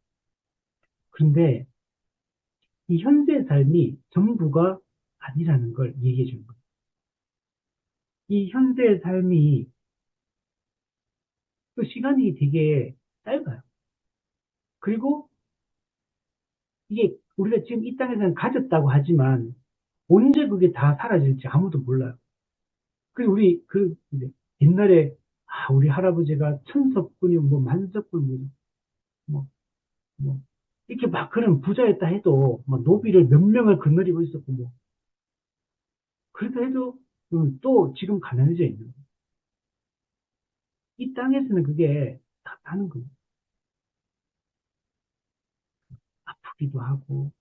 A: 그런데 이 현재 삶이 전부가 아니라는 걸 얘기해 주는 거예요. 이 현재 삶이 그 시간이 되게 짧아요. 그리고 이게 우리가 지금 이 땅에서는 가졌다고 하지만 언제 그게 다 사라질지 아무도 몰라요. 그리고 우리 이제 옛날에 우리 할아버지가 천석군이 뭐 만석군 뭐, 뭐 이렇게 막 그런 부자였다 해도 막 노비를 몇 명을 거느리고 있었고 뭐 그렇다 해도 또 지금 가난해져 있는 거예요. 이 땅에서는 그게 다 다는 거예요. 아프기도 하고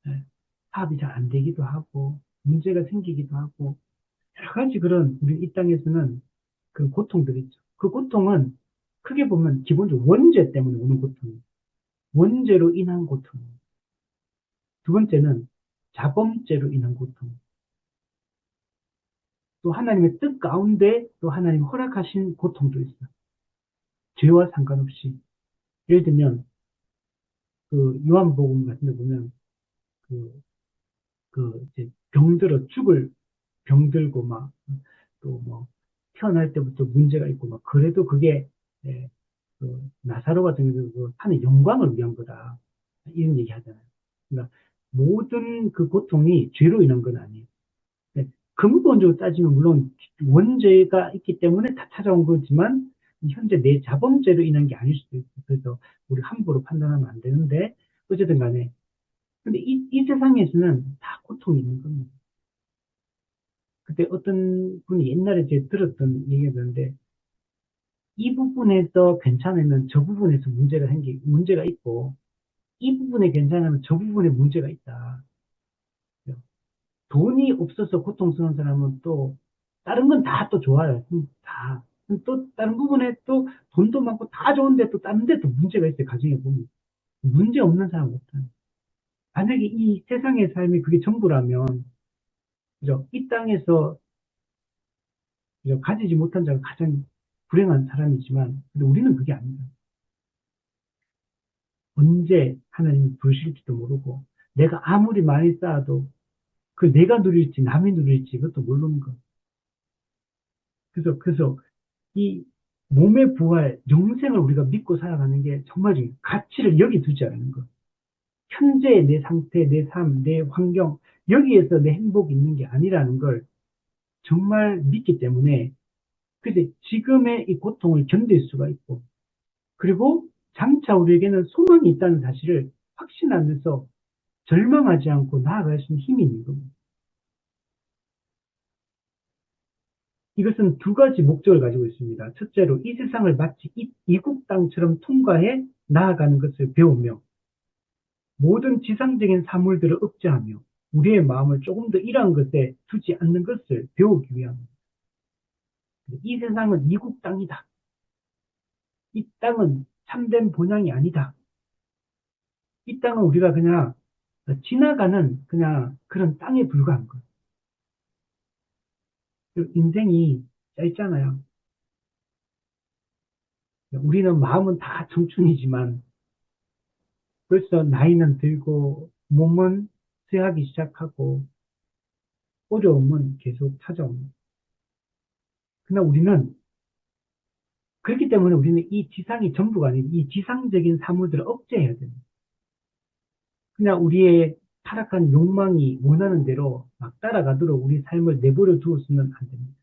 A: 예, 사업이 잘 안 되기도 하고 문제가 생기기도 하고 여러 가지 그런 우리 이 땅에서는 그 고통들이 있죠. 그 고통은 크게 보면 기본적으로 원죄 때문에 오는 고통이에요. 원죄로 인한 고통. 두 번째는 자범죄로 인한 고통. 또 하나님의 뜻 가운데 또 하나님 허락하신 고통도 있어요. 죄와 상관없이. 예를 들면 그 요한복음 같은 데 보면 그, 이제 병들어 죽을 병들고 막 또 뭐 태어날 때부터 문제가 있고 막 그래도 그게 예, 나사로 같은 경우는 하나의 영광을 위한 거다. 이런 얘기 하잖아요. 그러니까 모든 그 고통이 죄로 인한 건 아니에요. 네, 근본적으로 따지면 물론 원죄가 있기 때문에 다 찾아온 거지만 현재 내 자범죄로 인한 게 아닐 수도 있고 그래서 우리 함부로 판단하면 안 되는데 어쨌든 간에 근데 이 세상에서는 다 고통이 있는 겁니다. 그때 어떤 분이 옛날에 제가 들었던 얘기였는데 이 부분에서 괜찮으면 저 부분에서 문제가 있고 이 부분에 괜찮으면 저 부분에 문제가 있다. 돈이 없어서 고통스러운 사람은 또 다른 건 다 또 좋아요. 다. 또 다른 부분에 또 돈도 많고 다 좋은데 또 다른 데 또 문제가 있어요. 가정에 보면. 문제 없는 사람 없어요. 만약에 이 세상의 삶이 그게 전부라면, 그죠? 이 땅에서 그죠? 가지지 못한 자가 가장 불행한 사람이지만, 근데 우리는 그게 아니다. 언제 하나님이 부르실지도 모르고, 내가 아무리 많이 쌓아도 그 내가 누릴지 남이 누릴지 그것도 모르는 거. 그래서 이 몸의 부활, 영생을 우리가 믿고 살아가는 게 정말 중요해요. 가치를 여기 두지 않는 거. 현재의 내 상태, 내 삶, 내 환경, 여기에서 내 행복이 있는 게 아니라는 걸 정말 믿기 때문에, 근데 지금의 이 고통을 견딜 수가 있고, 그리고 장차 우리에게는 소망이 있다는 사실을 확신하면서 절망하지 않고 나아갈 수 있는 힘이 있는 겁니다. 이것은 두 가지 목적을 가지고 있습니다. 첫째로 이 세상을 마치 이국 땅처럼 통과해 나아가는 것을 배우며 모든 지상적인 사물들을 억제하며 우리의 마음을 조금 더 이러한 것에 두지 않는 것을 배우기 위함입니다. 이 세상은 이국 땅이다. 이 땅은 참된 본향이 아니다. 이 땅은 우리가 그냥 지나가는 그냥 그런 땅에 불과한 것. 인생이 짧잖아요. 우리는 마음은 다 청춘이지만 벌써 나이는 들고 몸은 쇠하기 시작하고 어려움은 계속 찾아옵니다. 그러나 우리는 그렇기 때문에 우리는 이 지상이 전부가 아니고 이 지상적인 사물들을 억제해야 됩니다. 그냥 우리의 타락한 욕망이 원하는 대로 막 따라가도록 우리 삶을 내버려 두었으면 안 됩니다.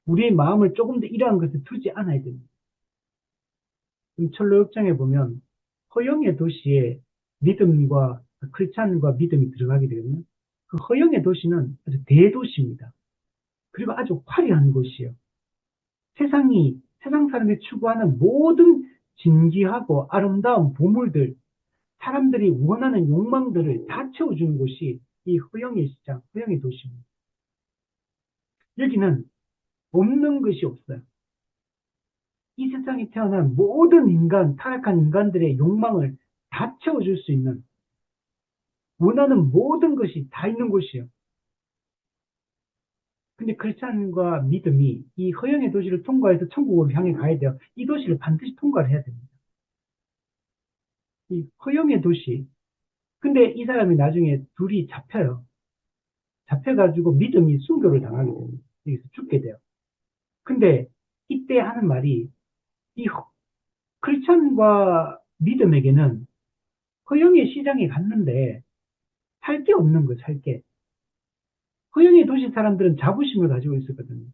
A: 우리의 마음을 조금 더 이러한 것에 두지 않아야 됩니다. 철로역정에 보면 허영의 도시에 믿음과 크리스찬과 믿음이 들어가게 되거든요. 그 허영의 도시는 아주 대도시입니다. 그리고 아주 화려한 곳이에요. 세상 사람이 추구하는 모든 진귀하고 아름다운 보물들, 사람들이 원하는 욕망들을 다 채워주는 곳이 이 허영의 시장, 허영의 도시입니다. 여기는 없는 것이 없어요. 이 세상에 태어난 모든 인간, 타락한 인간들의 욕망을 다 채워줄 수 있는 원하는 모든 것이 다 있는 곳이에요. 근데 크리스찬과 믿음이 이 허영의 도시를 통과해서 천국을 향해 가야 돼요. 이 도시를 반드시 통과를 해야 됩니다. 이 허영의 도시. 근데 이 사람이 나중에 둘이 잡혀요. 잡혀가지고 믿음이 순교를 당하게 됩니다. 여기서 죽게 돼요. 근데 이때 하는 말이 이 크리스찬과 믿음에게는 허영의 시장에 갔는데 살 게 없는 거예요, 살 게. 허영의 도시 사람들은 자부심을 가지고 있었거든요.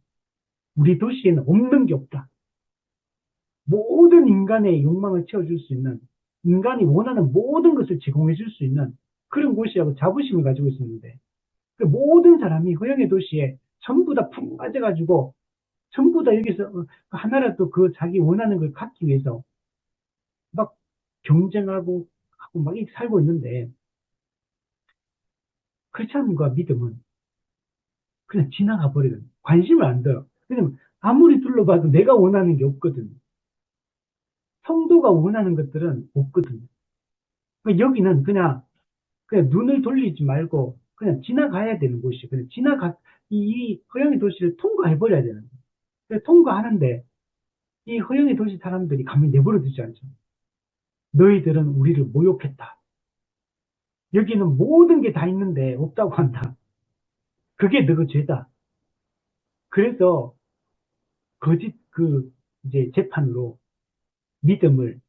A: 우리 도시에는 없는 게 없다. 모든 인간의 욕망을 채워줄 수 있는, 인간이 원하는 모든 것을 제공해 줄 수 있는 그런 곳이라고 자부심을 가지고 있었는데, 그 모든 사람이 허영의 도시에 전부 다 푹 빠져가지고, 전부 다 여기서 하나라도 그 자기 원하는 걸 갖기 위해서 막 경쟁하고 하고 막 이렇게 살고 있는데, 크리스찬과 믿음은 그냥 지나가 버리거든요. 관심을 안 둬요. 왜냐면 아무리 둘러봐도 내가 원하는 게 없거든요. 성도가 원하는 것들은 없거든요. 그러니까 여기는 그냥 눈을 돌리지 말고 그냥 지나가야 되는 곳이에요. 그냥 이 허영의 도시를 통과해버려야 되는 거예요. 그래서 통과하는데 이 허영의 도시 사람들이 가만히 내버려 두지 않죠. 너희들은 우리를 모욕했다. 여기는 모든 게 다 있는데 없다고 한다. 그게 너그 죄다. 그래서 거짓 이제 재판으로 믿음을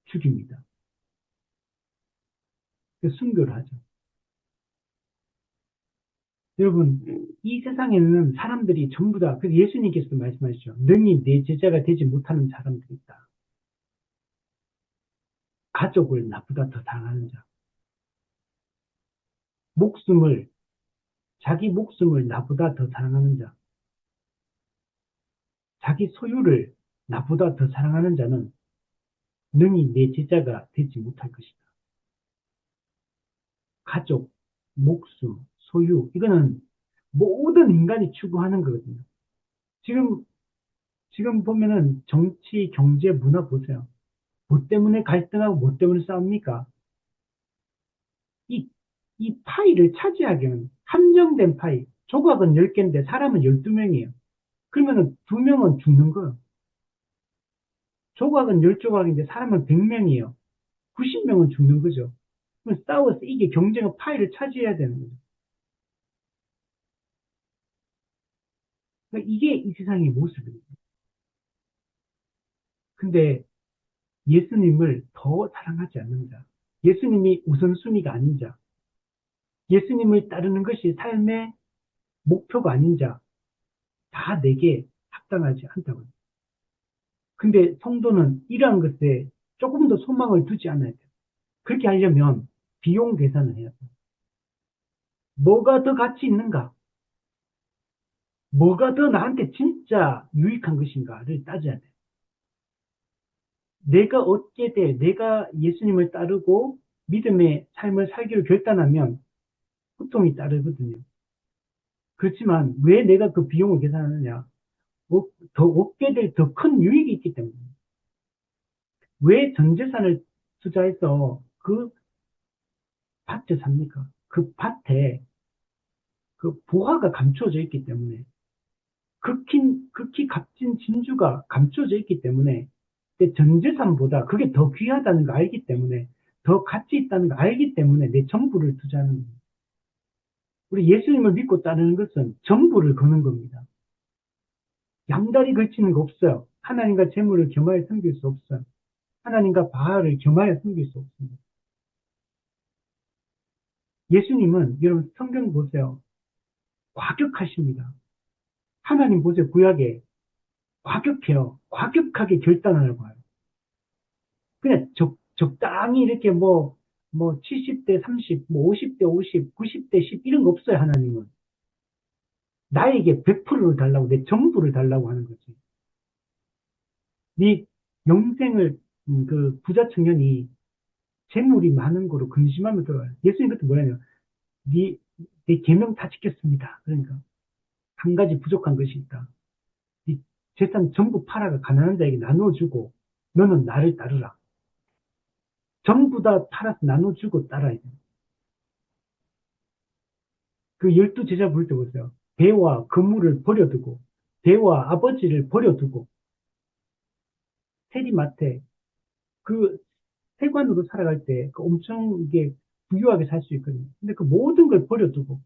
A: 죽입니다. 순교를 하죠. 여러분, 이 세상에는 사람들이 전부 다, 그래서 예수님께서도 말씀하시죠. 능히 내 제자가 되지 못하는 사람들이 있다. 가족을 나보다 더 사랑하는 자. 목숨을, 자기 목숨을 나보다 더 사랑하는 자. 자기 소유를 나보다 더 사랑하는 자는 능히 내 제자가 되지 못할 것이다. 가족, 목숨, 소유, 이거는 모든 인간이 추구하는 거거든요. 지금, 지금 보면은 정치, 경제, 문화 보세요. 뭐 때문에 갈등하고 뭐 때문에 싸웁니까? 이, 이 파이를 차지하기 위한 한정된 파이, 조각은 10개인데 사람은 12명이에요. 그러면은 2명은 죽는 거예요. 조각은 10조각인데 사람은 100명이에요. 90명은 죽는 거죠. 그럼 싸워서 이게 경쟁의 파이를 차지해야 되는 거죠. 그러니까 이게 이 세상의 모습입니다. 근데 예수님을 더 사랑하지 않는 자, 예수님이 우선순위가 아닌 자, 예수님을 따르는 것이 삶의 목표가 아닌 자, 다 내게 합당하지 않다고 합니다. 근데 성도는 이러한 것에 조금 더 소망을 두지 않아야 돼요. 그렇게 하려면 비용 계산을 해야 돼요. 뭐가 더 가치 있는가? 뭐가 더 나한테 진짜 유익한 것인가를 따져야 돼요. 내가 얻게 돼, 내가 예수님을 따르고 믿음의 삶을 살기로 결단하면 고통이 따르거든요. 그렇지만 왜 내가 그 비용을 계산하느냐? 더 얻게 될 더 큰 유익이 있기 때문에. 왜 전 재산을 투자해서 그 밭에 삽니까? 그 밭에 그 부화가 감춰져 있기 때문에 극히 값진 진주가 감춰져 있기 때문에 전 재산보다 그게 더 귀하다는 거 알기 때문에 더 가치 있다는 거 알기 때문에 내 전부를 투자하는 거예요. 우리 예수님을 믿고 따르는 것은 전부를 거는 겁니다. 양다리 걸치는 거 없어요. 하나님과 재물을 겸하여 섬길 수 없어요. 하나님과 바알을 겸하여 섬길 수 없습니다. 예수님은 여러분 성경 보세요. 과격하십니다. 하나님 보세요. 구약에 과격해요. 과격하게 결단하려고 해요. 그냥 적당히 이렇게 뭐 70대 30, 뭐 50대 50, 90대 10 이런 거 없어요. 하나님은. 나에게 100%를 달라고 내 전부를 달라고 하는 거지. 네 영생을 그 부자 청년이 재물이 많은 거로 근심하며 들어와요. 예수님 그때 뭐냐면 내 계명 다 지켰습니다. 그러니까 한 가지 부족한 것이 있다. 네 재산 전부 팔아가 가난한 자에게 나눠주고 너는 나를 따르라. 전부 다 팔아서 나눠주고 따라야 돼. 그 12제자 부를 때 보세요. 배와 그물을 버려두고 배와 아버지를 버려두고 세리마트에 그 세관으로 살아갈 때 그 엄청 이게 부유하게 살 수 있거든요. 근데 그 모든 걸 버려두고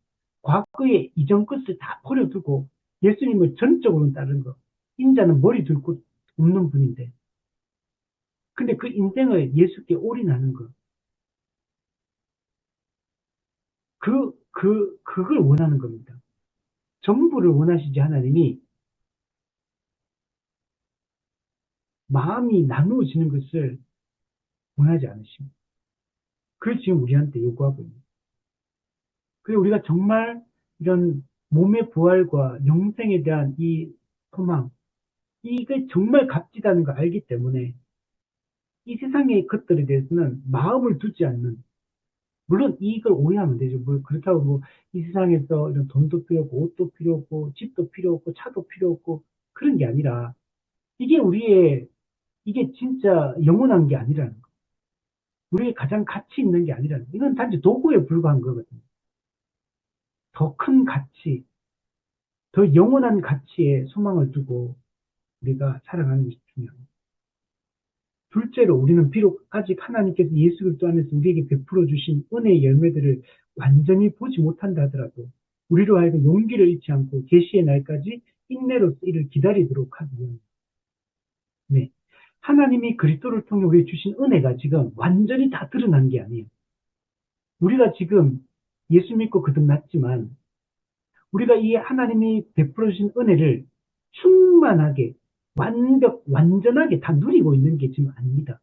A: 과거의 이전 것을 다 버려두고 예수님을 전적으로 따른 거. 인자는 머리 둘 곳 없는 분인데. 근데 그 인생을 예수께 올인하는 거. 그걸 원하는 겁니다. 전부를 원하시지 하나님이 마음이 나누어지는 것을 원하지 않으십니다. 그걸 지금 우리한테 요구하고 있는. 그리고 우리가 정말 이런 몸의 부활과 영생에 대한 이 소망, 이게 정말 값지다는 걸 알기 때문에 이 세상의 것들에 대해서는 마음을 두지 않는, 물론 이익을 오해하면 되죠. 뭐 그렇다고 뭐 이 세상에서 이런 돈도 필요 없고 옷도 필요 없고 집도 필요 없고 차도 필요 없고 그런 게 아니라 이게 이게 진짜 영원한 게 아니라는 거. 우리의 가장 가치 있는 게 아니라는 거. 이건 단지 도구에 불과한 거거든요. 더 큰 가치, 더 영원한 가치에 소망을 두고 우리가 살아가는 것이 중요합니다. 둘째로 우리는 비록 아직 하나님께서 예수 그리스도 안에서 우리에게 베풀어 주신 은혜의 열매들을 완전히 보지 못한다 하더라도 우리로 하여금 용기를 잃지 않고 계시의 날까지 인내로서 이를 기다리도록 하기 위함입니다. 네. 하나님이 그리스도를 통해 우리에게 주신 은혜가 지금 완전히 다 드러난 게 아니에요. 우리가 지금 예수 믿고 거듭났지만 우리가 이 하나님이 베풀어 주신 은혜를 충만하게 완전하게 다 누리고 있는 게 지금 아닙니다.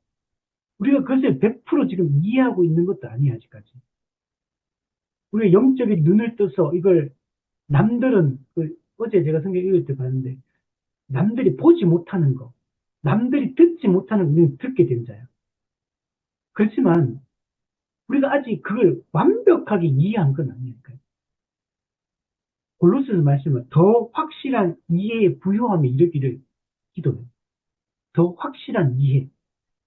A: 우리가 그것을 100% 지금 이해하고 있는 것도 아니에요, 아직까지. 우리가 영적인 눈을 떠서 이걸 남들은, 어제 제가 성경 읽을 때 봤는데, 남들이 보지 못하는 거, 남들이 듣지 못하는 거, 우리는 듣게 된 자예요. 그렇지만, 우리가 아직 그걸 완벽하게 이해한 건 아니니까요. 골로새서 말씀은 더 확실한 이해의 부요함에 이르기를 기도해요. 더 확실한 이해,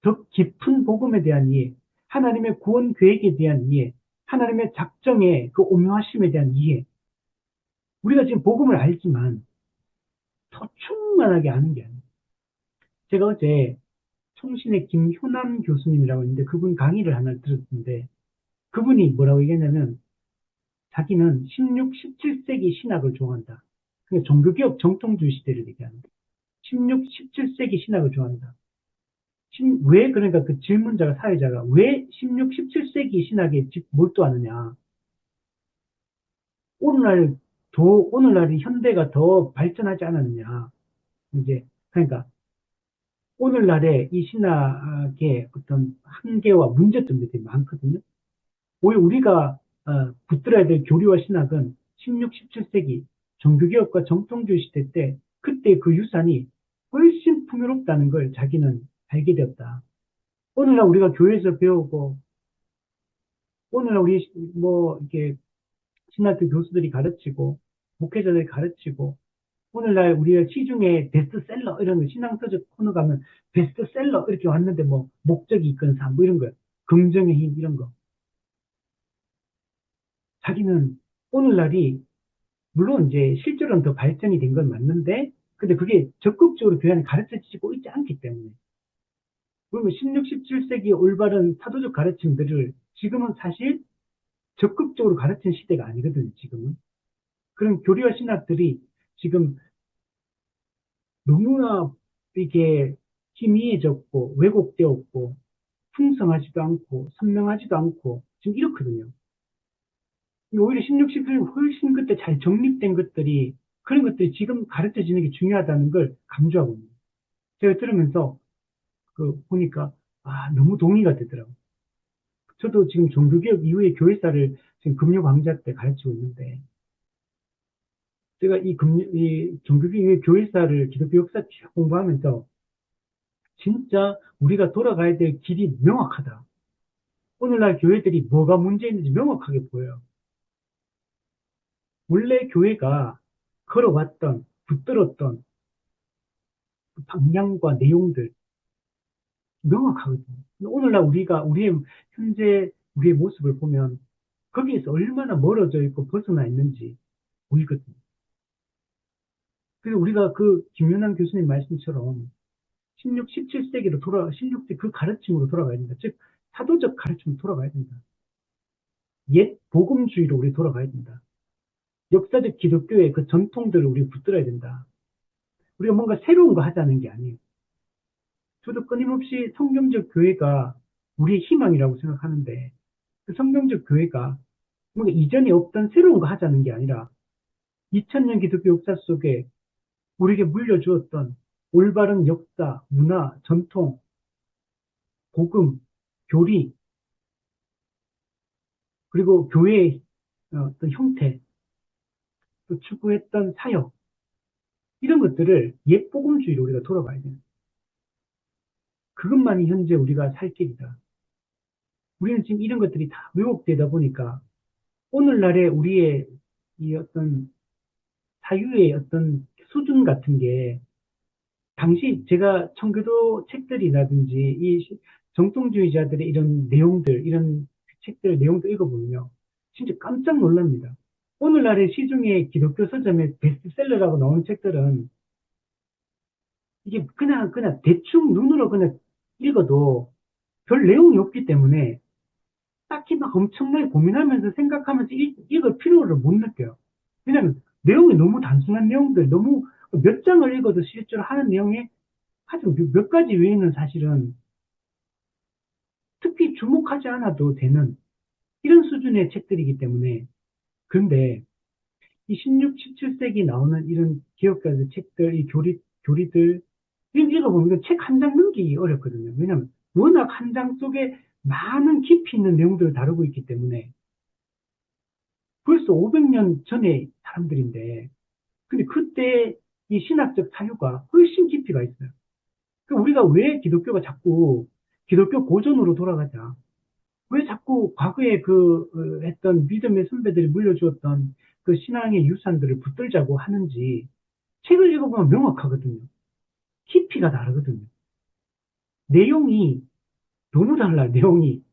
A: 더 깊은 복음에 대한 이해, 하나님의 구원 계획에 대한 이해, 하나님의 작정의 그 오묘하심에 대한 이해. 우리가 지금 복음을 알지만 더 충만하게 아는 게 아니에요. 제가 어제 총신의 김효남 교수님이라고 있는데 그분 강의를 하나 들었는데 그분이 뭐라고 얘기했냐면 자기는 16, 17세기 신학을 좋아한다. 그러니까 종교개혁 정통주의 시대를 얘기하는 거예요. 16, 17세기 신학을 좋아한다. 왜 그러니까 그 질문자가 사회자가 왜 16, 17세기 신학에 몰두하느냐. 오늘날 현대가 더 발전하지 않았느냐. 이제 그러니까 오늘날의 이 신학의 어떤 한계와 문제점들이 되게 많거든요. 오히려 우리가 붙들어야 될 교리와 신학은 16, 17세기 종교개혁과 정통주의 시대 때 그때 그 유산이 훨씬 풍요롭다는 걸 자기는 알게 되었다. 오늘날 우리가 교회에서 배우고 오늘날 우리 뭐 이렇게 신학교 교수들이 가르치고 목회자들이 가르치고 오늘날 우리가 시중에 베스트셀러 이런 거 신앙서적 코너 가면 베스트셀러 이렇게 왔는데 뭐 목적이 이끈 삶 뭐 이런 거 긍정의 힘 이런 거 자기는 오늘날이 물론 이제 실제로는 더 발전이 된 건 맞는데 근데 그게 적극적으로 교회 안에 가르쳐지고 있지 않기 때문에 그러면 16, 17세기 올바른 사도적 가르침들을 지금은 사실 적극적으로 가르치는 시대가 아니거든요, 지금은. 그런 교리와 신학들이 지금 너무나 이게 희미해졌고 왜곡되었고 풍성하지도 않고 선명하지도 않고 지금 이렇거든요. 오히려 16, 17년 훨씬 그때 잘 정립된 것들이 그런 것들이 지금 가르쳐지는 게 중요하다는 걸 강조하고 있는 거예요. 제가 들으면서 그 보니까 너무 동의가 되더라고요. 저도 지금 종교개혁 이후에 교회사를 지금 금요 강좌 때 가르치고 있는데 제가 이 종교개혁 이후에 교회사를 기독교 역사 쭉 공부하면서 진짜 우리가 돌아가야 될 길이 명확하다. 오늘날 교회들이 뭐가 문제 있는지 명확하게 보여요. 원래 교회가 걸어왔던, 붙들었던 그 방향과 내용들 명확하거든요. 오늘날 현재 우리의 모습을 보면 거기에서 얼마나 멀어져 있고 벗어나 있는지 보이거든요. 그래서 우리가 그 김윤환 교수님 말씀처럼 16, 17세기로 16세 그 가르침으로 돌아가야 된다. 즉, 사도적 가르침으로 돌아가야 된다. 옛 복음주의로 우리 돌아가야 된다. 역사적 기독교의 그 전통들을 우리 붙들어야 된다. 우리가 뭔가 새로운 거 하자는 게 아니에요. 저도 끊임없이 성경적 교회가 우리의 희망이라고 생각하는데 그 성경적 교회가 뭔가 이전에 없던 새로운 거 하자는 게 아니라 2000년 기독교 역사 속에 우리에게 물려주었던 올바른 역사, 문화, 전통, 복음, 교리, 그리고 교회의 어떤 형태, 또 추구했던 사역, 이런 것들을 옛 복음주의로 우리가 돌아가야 돼요. 그것만이 현재 우리가 살 길이다. 우리는 지금 이런 것들이 다 왜곡되다 보니까 오늘날의 우리의 이 어떤 사유의 어떤 수준 같은 게 당시 제가 청교도 책들이라든지 정통주의자들의 이런 내용들, 이런 책들 내용도 읽어보면요. 진짜 깜짝 놀랍니다. 오늘날의 시중에 기독교 서점에 베스트셀러라고 나오는 책들은 이게 그냥 대충 눈으로 그냥 읽어도 별 내용이 없기 때문에 딱히 막 엄청나게 고민하면서 생각하면서 읽을 필요를 못 느껴요. 왜냐면 내용이 너무 단순한 내용들, 너무 몇 장을 읽어도 실제로 하는 내용이 하여튼 몇 가지 외에는 사실은 특히 주목하지 않아도 되는 이런 수준의 책들이기 때문에 그런데 이 16, 17세기 나오는 이런 기억가의 책들, 교리들 읽어보면 책 한 장 넘기기 어렵거든요. 왜냐하면 워낙 한 장 속에 많은 깊이 있는 내용들을 다루고 있기 때문에 벌써 500년 전의 사람들인데 근데 그때 이 신학적 사유가 훨씬 깊이가 있어요. 그러니까 우리가 왜 기독교가 자꾸 기독교 고전으로 돌아가자. 왜 자꾸 과거에 했던 믿음의 선배들이 물려주었던 그 신앙의 유산들을 붙들자고 하는지 책을 읽어보면 명확하거든요. 깊이가 다르거든요. 내용이 너무 달라요, 내용이.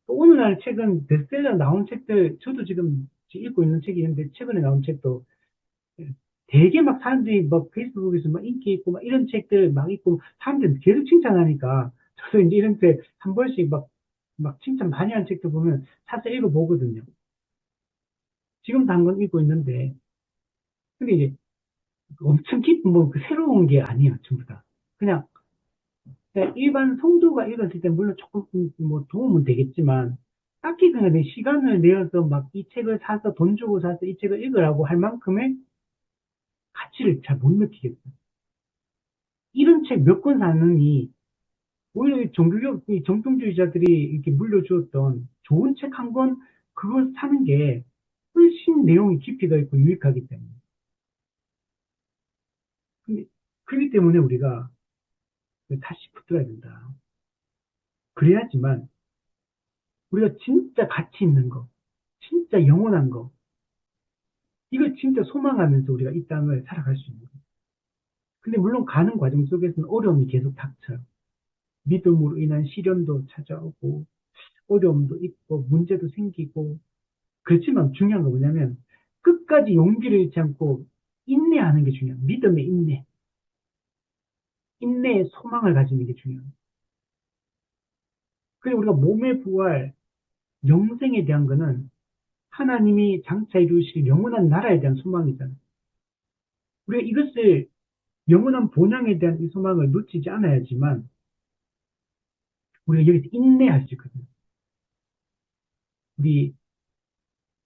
A: 오늘날 책은 베스트셀러 나온 책들, 저도 지금 읽고 있는 책이 있는데, 최근에 나온 책도 되게 막 사람들이 막 페이스북에서 막 인기 있고 막 이런 책들 막 있고, 사람들이 계속 칭찬하니까, 저도 이제 이런 책 한 번씩 막 칭찬 많이 한 책도 보면 사서 읽어보거든요. 지금도 한 권 읽고 있는데, 근데 이제 엄청 깊은 뭐그 새로운 게 아니에요, 전부 다. 그냥 일반 성도가 읽었을 때 물론 조금 뭐 도움은 되겠지만 딱히 그냥 내 시간을 내어서 막 이 책을 사서 돈 주고 사서 이 책을 읽으라고 할 만큼의 가치를 잘 못 느끼겠어요. 이런 책 몇 권 사느니 오히려 이 종교적 이 정통주의자들이 이렇게 물려주었던 좋은 책 한 권 그걸 사는 게 훨씬 내용이 깊이가 있고 유익하기 때문에. 근데 그렇기 때문에 우리가 다시 붙들어야 된다. 그래야지만 우리가 진짜 가치 있는 거, 진짜 영원한 거, 이걸 진짜 소망하면서 우리가 이 땅을 살아갈 수 있는 거예요. 근데 물론 가는 과정 속에서는 어려움이 계속 닥쳐요. 믿음으로 인한 시련도 찾아오고, 어려움도 있고, 문제도 생기고, 그렇지만 중요한 건 뭐냐면, 끝까지 용기를 잃지 않고 인내하는 게 중요해요. 믿음의 인내. 인내의 소망을 가지는 게 중요해요. 그리고 우리가 몸의 부활, 영생에 대한 거는 하나님이 장차 이루실 영원한 나라에 대한 소망이잖아요. 우리가 이것을 영원한 본향에 대한 이 소망을 놓치지 않아야지만 우리가 여기서 인내할 수 있거든요. 우리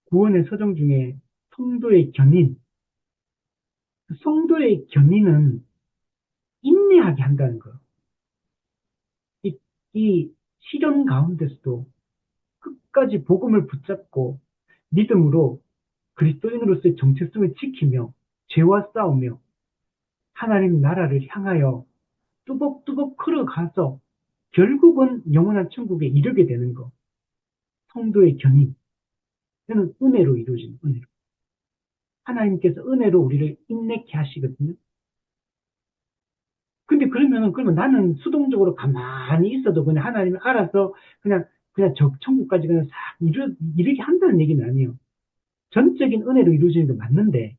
A: 구원의 서정 중에 성도의 견인, 그 성도의 견인은 인내하게 한다는 거예요. 이, 이 시련 가운데서도 끝까지 복음을 붙잡고 믿음으로 그리스도인으로서의 정체성을 지키며 죄와 싸우며 하나님 나라를 향하여 뚜벅뚜벅 걸어가서 결국은 영원한 천국에 이르게 되는 거. 성도의 견인. 저는 은혜로 이루어진 은혜로. 하나님께서 은혜로 우리를 인내케 하시거든요. 근데 그러면 나는 수동적으로 가만히 있어도 그냥 하나님이 알아서 그냥 저 천국까지 그냥 싹 이르게 한다는 얘기는 아니에요. 전적인 은혜로 이루어지는 게 맞는데,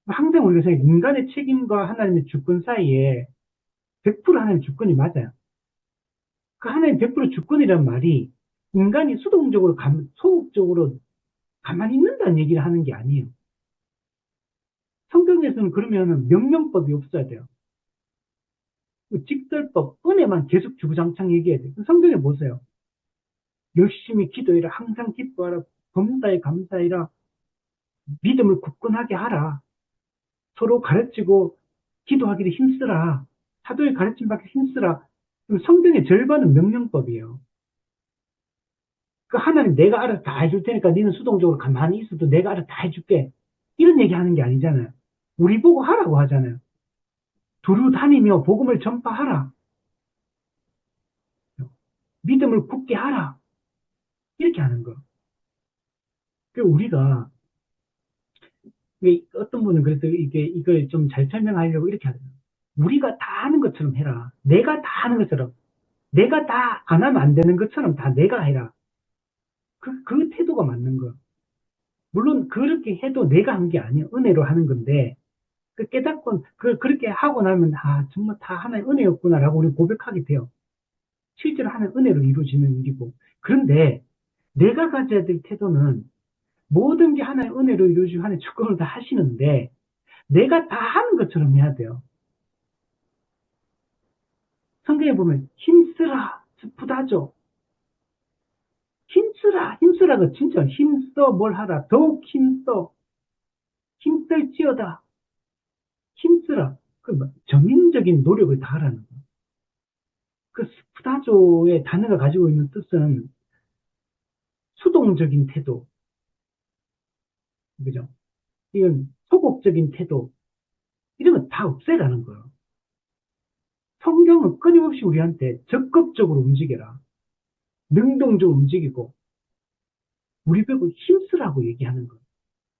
A: 항상 우리가 생각해 인간의 책임과 하나님의 주권 사이에 100% 하나님의 주권이 맞아요. 그 하나님 100% 주권이란 말이 인간이 수동적으로, 소극적으로 가만히 있는다는 얘기를 하는 게 아니에요. 성경에서는 그러면 명령법이 없어야 돼요. 직설법, 은혜만 계속 주구장창 얘기해야 돼요. 성경에 보세요. 열심히 기도해라, 항상 기뻐하라, 범사에 감사해라, 믿음을 굳건하게 하라, 서로 가르치고 기도하기를 힘쓰라, 사도의 가르침 받기 힘쓰라. 성경의 절반은 명령법이에요. 그 하나님 내가 알아서 다 해줄 테니까 너는 수동적으로 가만히 있어도 내가 알아서 다 해줄게. 이런 얘기 하는 게 아니잖아요. 우리 보고 하라고 하잖아요. 두루 다니며 복음을 전파하라. 믿음을 굳게 하라. 이렇게 하는 거. 그 우리가 어떤 분은 그래서 이걸 좀 잘 설명하려고 이렇게 하거든요. 우리가 다 하는 것처럼 해라. 내가 다 하는 것처럼. 내가 다 안 하면 안 되는 것처럼 다 내가 해라. 그 태도가 맞는 거. 물론 그렇게 해도 내가 한 게 아니에요. 은혜로 하는 건데, 그 깨닫고, 그렇게 하고 나면, 아, 정말 다 하나의 은혜였구나라고 우리 고백하게 돼요. 실제로 하나의 은혜로 이루어지는 일이고. 그런데 내가 가져야 될 태도는 모든 게 하나의 은혜로 이루어지고 하나의 주권을 다 하시는데, 내가 다 하는 것처럼 해야 돼요. 성경에 보면 힘쓰라 스프다죠. 힘쓰라가 진짜 힘써 뭘 하라 더욱 힘써 힘쓸지어다 힘쓰라 그 전인적인 노력을 다하라는 거. 그 스프다조의 단어가 가지고 있는 뜻은 수동적인 태도, 그죠? 이건 소극적인 태도 이런 거 다 없애라는 거예요. 성경은 끊임없이 우리한테 적극적으로 움직여라, 능동적으로 움직이고 우리 배고 힘쓰라고 얘기하는 거예요.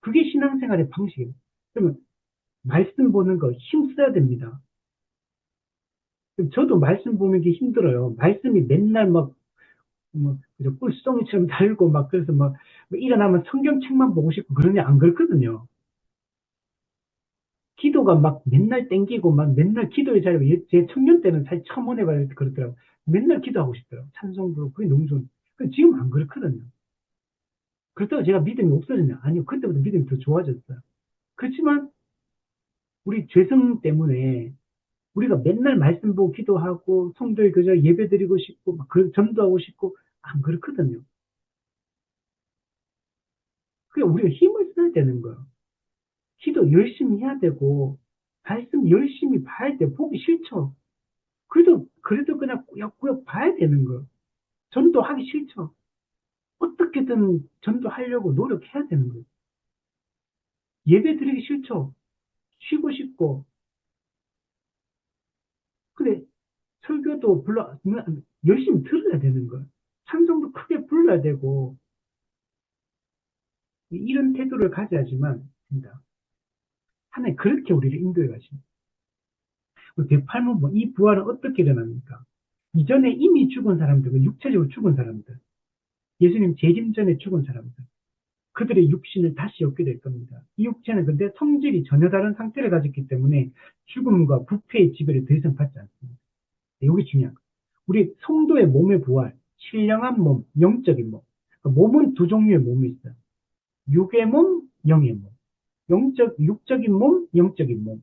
A: 그게 신앙생활의 방식이에요. 그러면 말씀 보는 거 힘써야 됩니다. 저도 말씀 보는 게 힘들어요. 말씀이 맨날 막 뭐, 그저 뿔송이처럼 달고 막, 그래서 막, 뭐 일어나면 성경책만 보고 싶고 그러냐, 안 그렇거든요. 기도가 막 맨날 땡기고 막 맨날 기도의 자리에, 제 청년 때는 사실 첨언해봐야 그렇더라고. 맨날 기도하고 싶더라고. 찬송 부르고, 그게 너무 좋은. 지금 안 그렇거든요. 그렇다고 제가 믿음이 없어졌냐? 아니요. 그때부터 믿음이 더 좋아졌어요. 그렇지만, 우리 죄성 때문에 우리가 맨날 말씀 보고 기도하고 성도에 그저 예배 드리고 싶고 막 전도하고 싶고 안 그렇거든요. 그게 우리가 힘을 써야 되는 거예요. 기도 열심히 해야 되고 말씀 열심히 봐야 돼. 보기 싫죠. 그래도 그냥 꾸역꾸역 봐야 되는 거예요. 전도하기 싫죠. 어떻게든 전도하려고 노력해야 되는 거예요. 예배 드리기 싫죠. 쉬고 싶고. 근데 설교도 열심히 들어야 되는 거예요. 찬송도 크게 불러야 되고 이런 태도를 가져야지만 됩니다. 하나님 그렇게 우리를 인도해 가십니다. 108문 이 부활은 어떻게 일어납니까? 이전에 이미 죽은 사람들, 육체적으로 죽은 사람들, 예수님 재림 전에 죽은 사람들, 그들의 육신을 다시 얻게 될 겁니다. 이 육체는 근데 성질이 전혀 다른 상태를 가졌기 때문에 죽음과 부패의 지배를 더 이상 받지 않습니다. 여기 중요한 거예요. 우리 성도의 몸의 부활, 신령한 몸, 영적인 몸. 그러니까 몸은 두 종류의 몸이 있어요. 육의 몸, 영의 몸. 육적인 몸, 영적인 몸.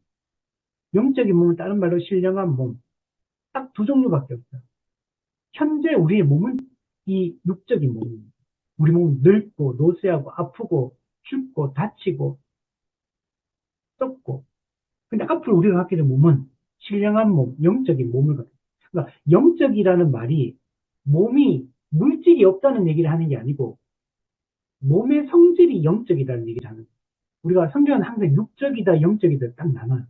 A: 영적인 몸은 다른 말로 신령한 몸. 딱 두 종류밖에 없어요. 현재 우리의 몸은 이 육적인 몸입니다. 우리 몸은 늙고, 노쇠하고, 아프고, 춥고, 다치고, 썩고. 근데 앞으로 우리가 갖게 된 몸은 신령한 몸, 영적인 몸을 갖게 돼요. 그러니까 영적이라는 말이 몸이 물질이 없다는 얘기를 하는 게 아니고 몸의 성질이 영적이라는 얘기를 하는 거예요. 우리가 성경은 항상 육적이다, 영적이다 딱 나눠요.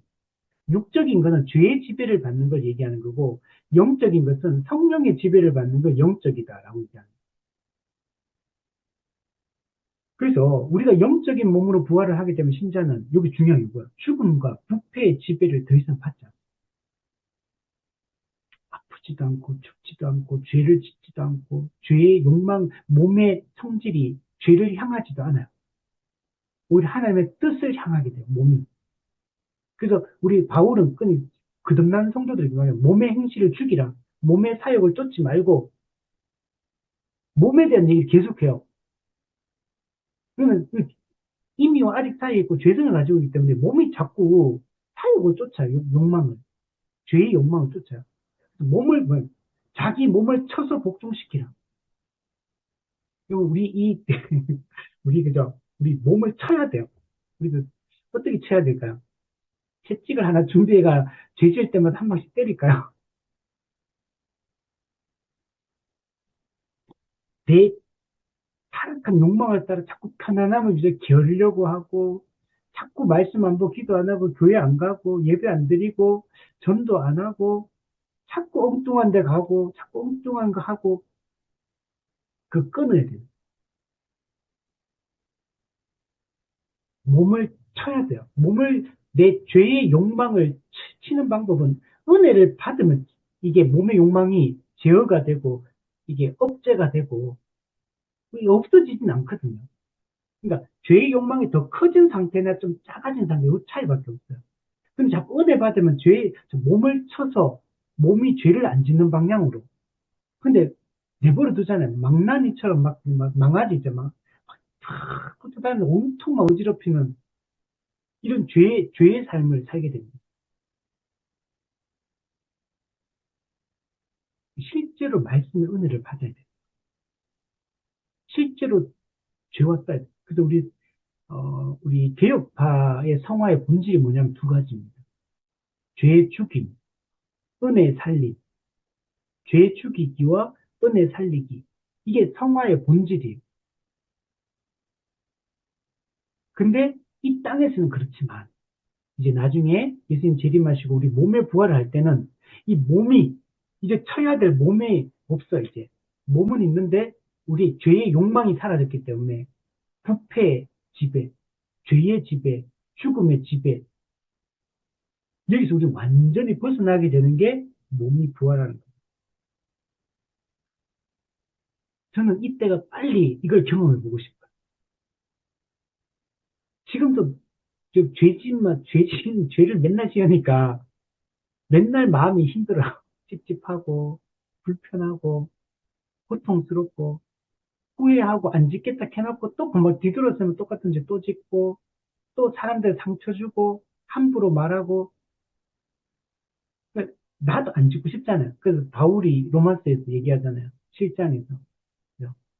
A: 육적인 것은 죄의 지배를 받는 걸 얘기하는 거고, 영적인 것은 성령의 지배를 받는 걸 영적이다라고 얘기하는 거예요. 그래서 우리가 영적인 몸으로 부활을 하게 되면 신자는 여기 중요한 게 뭐야? 죽음과 부패의 지배를 더 이상 받지 않아요. 아프지도 않고 춥지도 않고 죄를 짓지도 않고 죄의 욕망, 몸의 성질이 죄를 향하지도 않아요. 오히려 하나님의 뜻을 향하게 돼요. 몸이. 그래서 우리 바울은 거듭난 성도들에게 말해요. 몸의 행실을 죽이라. 몸의 사역을 쫓지 말고 몸에 대한 얘기를 계속해요. 그러면 이미와 아직 사이에 있고 죄성을 가지고 있기 때문에 몸이 자꾸 사욕을 쫓아요. 욕망을. 죄의 욕망을 쫓아요. 자기 몸을 쳐서 복종시키라. 그리고 우리 몸을 쳐야 돼요. 우리도 어떻게 쳐야 될까요? 채찍을 하나 준비해가 죄질 때마다 한 방씩 때릴까요? 내 타락한 욕망을 따라 자꾸 편안함을 이제 겨루려고 하고, 자꾸 말씀 안 보고 기도 안 하고 교회 안 가고 예배 안 드리고 전도 안 하고 자꾸 엉뚱한 데 가고 자꾸 엉뚱한 거 하고 끊어야 돼요. 몸을 쳐야 돼요. 내 죄의 욕망을 치는 방법은 은혜를 받으면 이게 몸의 욕망이 제어가 되고 이게 억제가 되고 이게 없어지진 않거든요. 그러니까 죄의 욕망이 더 커진 상태나 좀 작아진 상태, 이 차이밖에 없어요. 그럼 자꾸 은혜 받으면 몸을 쳐서 몸이 죄를 안 짓는 방향으로. 근데 내버려 두잖아요. 망나니처럼 망아지죠. 그다음에 온통 어지럽히는 이런 죄의 삶을 살게 됩니다. 실제로 말씀의 은혜를 받아야 돼요. 실제로 죄와 싸야 돼요. 그래서 우리 개혁파의 성화의 본질이 뭐냐면 두 가지입니다. 죄의 죽임, 은혜의 살림. 죄 죽이기와 은혜 살리기. 이게 성화의 본질이에요. 근데 이 땅에서는 그렇지만 이제 나중에 예수님 재림하시고 우리 몸의 부활을 할 때는 이 몸이 이제 쳐야 될 몸이 없어 이제. 몸은 있는데 우리 죄의 욕망이 사라졌기 때문에 부패의 지배, 죄의 지배, 죽음의 지배 여기서 우리 완전히 벗어나게 되는 게 몸이 부활하는 거예요. 저는 이때가 빨리 이걸 경험해보고 싶어요. 지금도 죄를 맨날 지으니까 맨날 마음이 힘들어요. 찝찝하고, 불편하고, 고통스럽고, 후회하고, 안 짓겠다 해놓고 또 뭐 뒤돌아서면 똑같은 짓 또 짓고, 또 사람들 상처 주고, 함부로 말하고, 그러니까 나도 안 짓고 싶잖아요. 그래서 바울이 로마서에서 얘기하잖아요. 7장에서.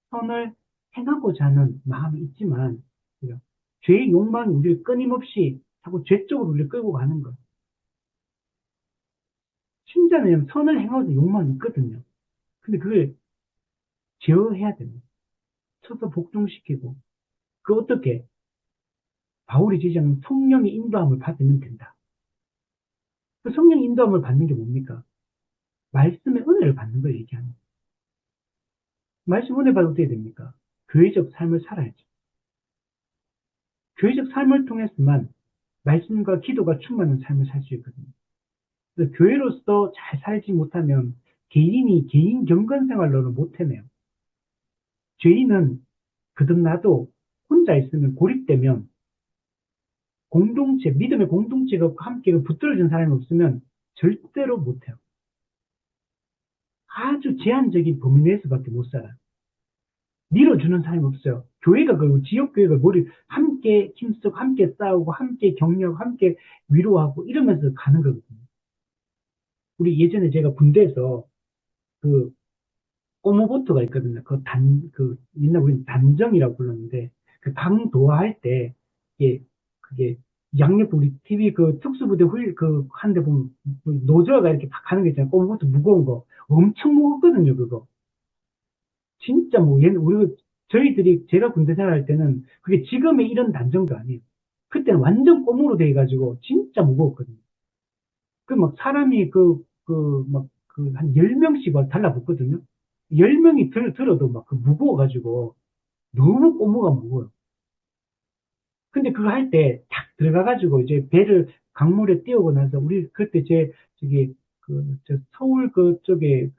A: 선을 행하고자 하는 마음이 있지만, 그죠? 죄의 욕망이 우리를 끊임없이 자꾸 죄 쪽으로 우리를 끌고 가는 거예요. 신자는 선을 행하고자 욕망이 있거든요. 근데 그걸 제어해야 됩니다. 쳐서 복종시키고. 그 어떻게? 바울이 지시하는 성령의 인도함을 받으면 된다. 그 성령의 인도함을 받는 게 뭡니까? 말씀의 은혜를 받는 걸 얘기하는 거예요. 말씀 은혜 받을 어떻게 됩니까? 교회적 삶을 살아야죠. 교회적 삶을 통해서만 말씀과 기도가 충만한 삶을 살 수 있거든요. 그래서 교회로서 잘 살지 못하면 개인이 개인 경건 생활로는 못 해내요. 죄인은 거듭나도 혼자 있으면 고립되면 공동체, 믿음의 공동체가 함께 붙들어준 사람이 없으면 절대로 못해요. 아주 제한적인 범위 내에서밖에 못 살아요. 밀어주는 사람이 없어요. 교회가 그 지역교회가 함께 힘쓰고 함께 싸우고 함께 격려하고 함께 위로하고 이러면서 가는 거거든요. 우리 예전에 제가 군대에서 그 꼬모보트가 있거든요. 옛날 우리는 단정이라고 불렀는데, 그 강도하할 때, 그게, 양옆 우리 TV 특수부대 한 대 보면, 노저가 이렇게 막 가는 거 있잖아요. 꼬모보트 무거운 거. 엄청 무겁거든요, 그거. 진짜 저희들이, 제가 군대 생활할 때는, 그게 지금의 이런 단정도 아니에요. 그때는 완전 꼬모로 돼가지고, 진짜 무거웠거든요. 막 사람이 한 10명씩 달라붙거든요. 10명이 들어도 막 무거워가지고 너무 꼬무가 무거워요. 근데 그거 할 때 탁 들어가가지고 이제 배를 강물에 띄우고 나서 우리 그때 서울 그쪽에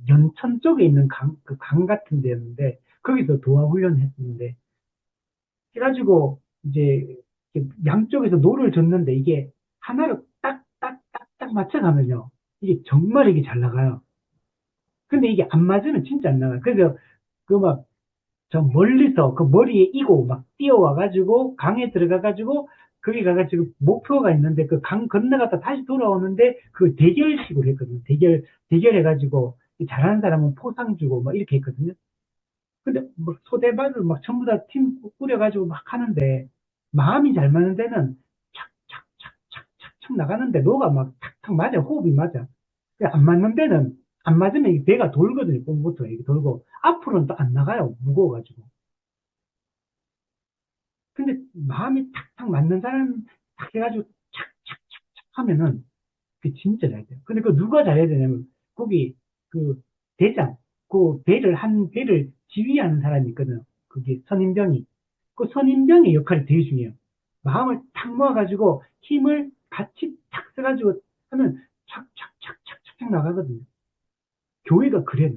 A: 연천 쪽에 있는 강 같은 데였는데 거기서 도하 훈련을 했는데 해가지고 이제 양쪽에서 노를 젓는데 이게 하나로 딱 맞춰가면요. 이게 정말 이게 잘 나가요. 근데 이게 안 맞으면 진짜 안 나가요. 그래서 저 멀리서 그 머리에 이고 막 뛰어와가지고 강에 들어가가지고 거기 가가지고 목표가 있는데 그 강 건너갔다 다시 돌아오는데 그 대결식으로 했거든요. 대결해가지고 잘하는 사람은 포상 주고 막 이렇게 했거든요. 근데 뭐 소대발을 막 전부 다 팀 꾸려가지고 막 하는데 마음이 잘 맞는 데는 착착착착착착 나가는데 노가 막 탁탁 맞아. 호흡이 맞아. 안 맞는 데는 안 맞으면 이 배가 돌거든요. 뽕부터 이게 돌고 앞으로는 또 안 나가요. 무거워가지고. 근데 마음이 탁탁 맞는 사람 탁 해가지고 착착착착 하면은 그 진짜 잘 돼요. 근데 그 누가 잘해야 되냐면 거기 그 대장 한 배를 지휘하는 사람이 있거든요. 그게 선임병이. 그 선임병의 역할이 되게 중요해요. 마음을 탁 모아가지고 힘을 같이 탁 써가지고 하면 착착착착착 나가거든요. 교회가 그래요.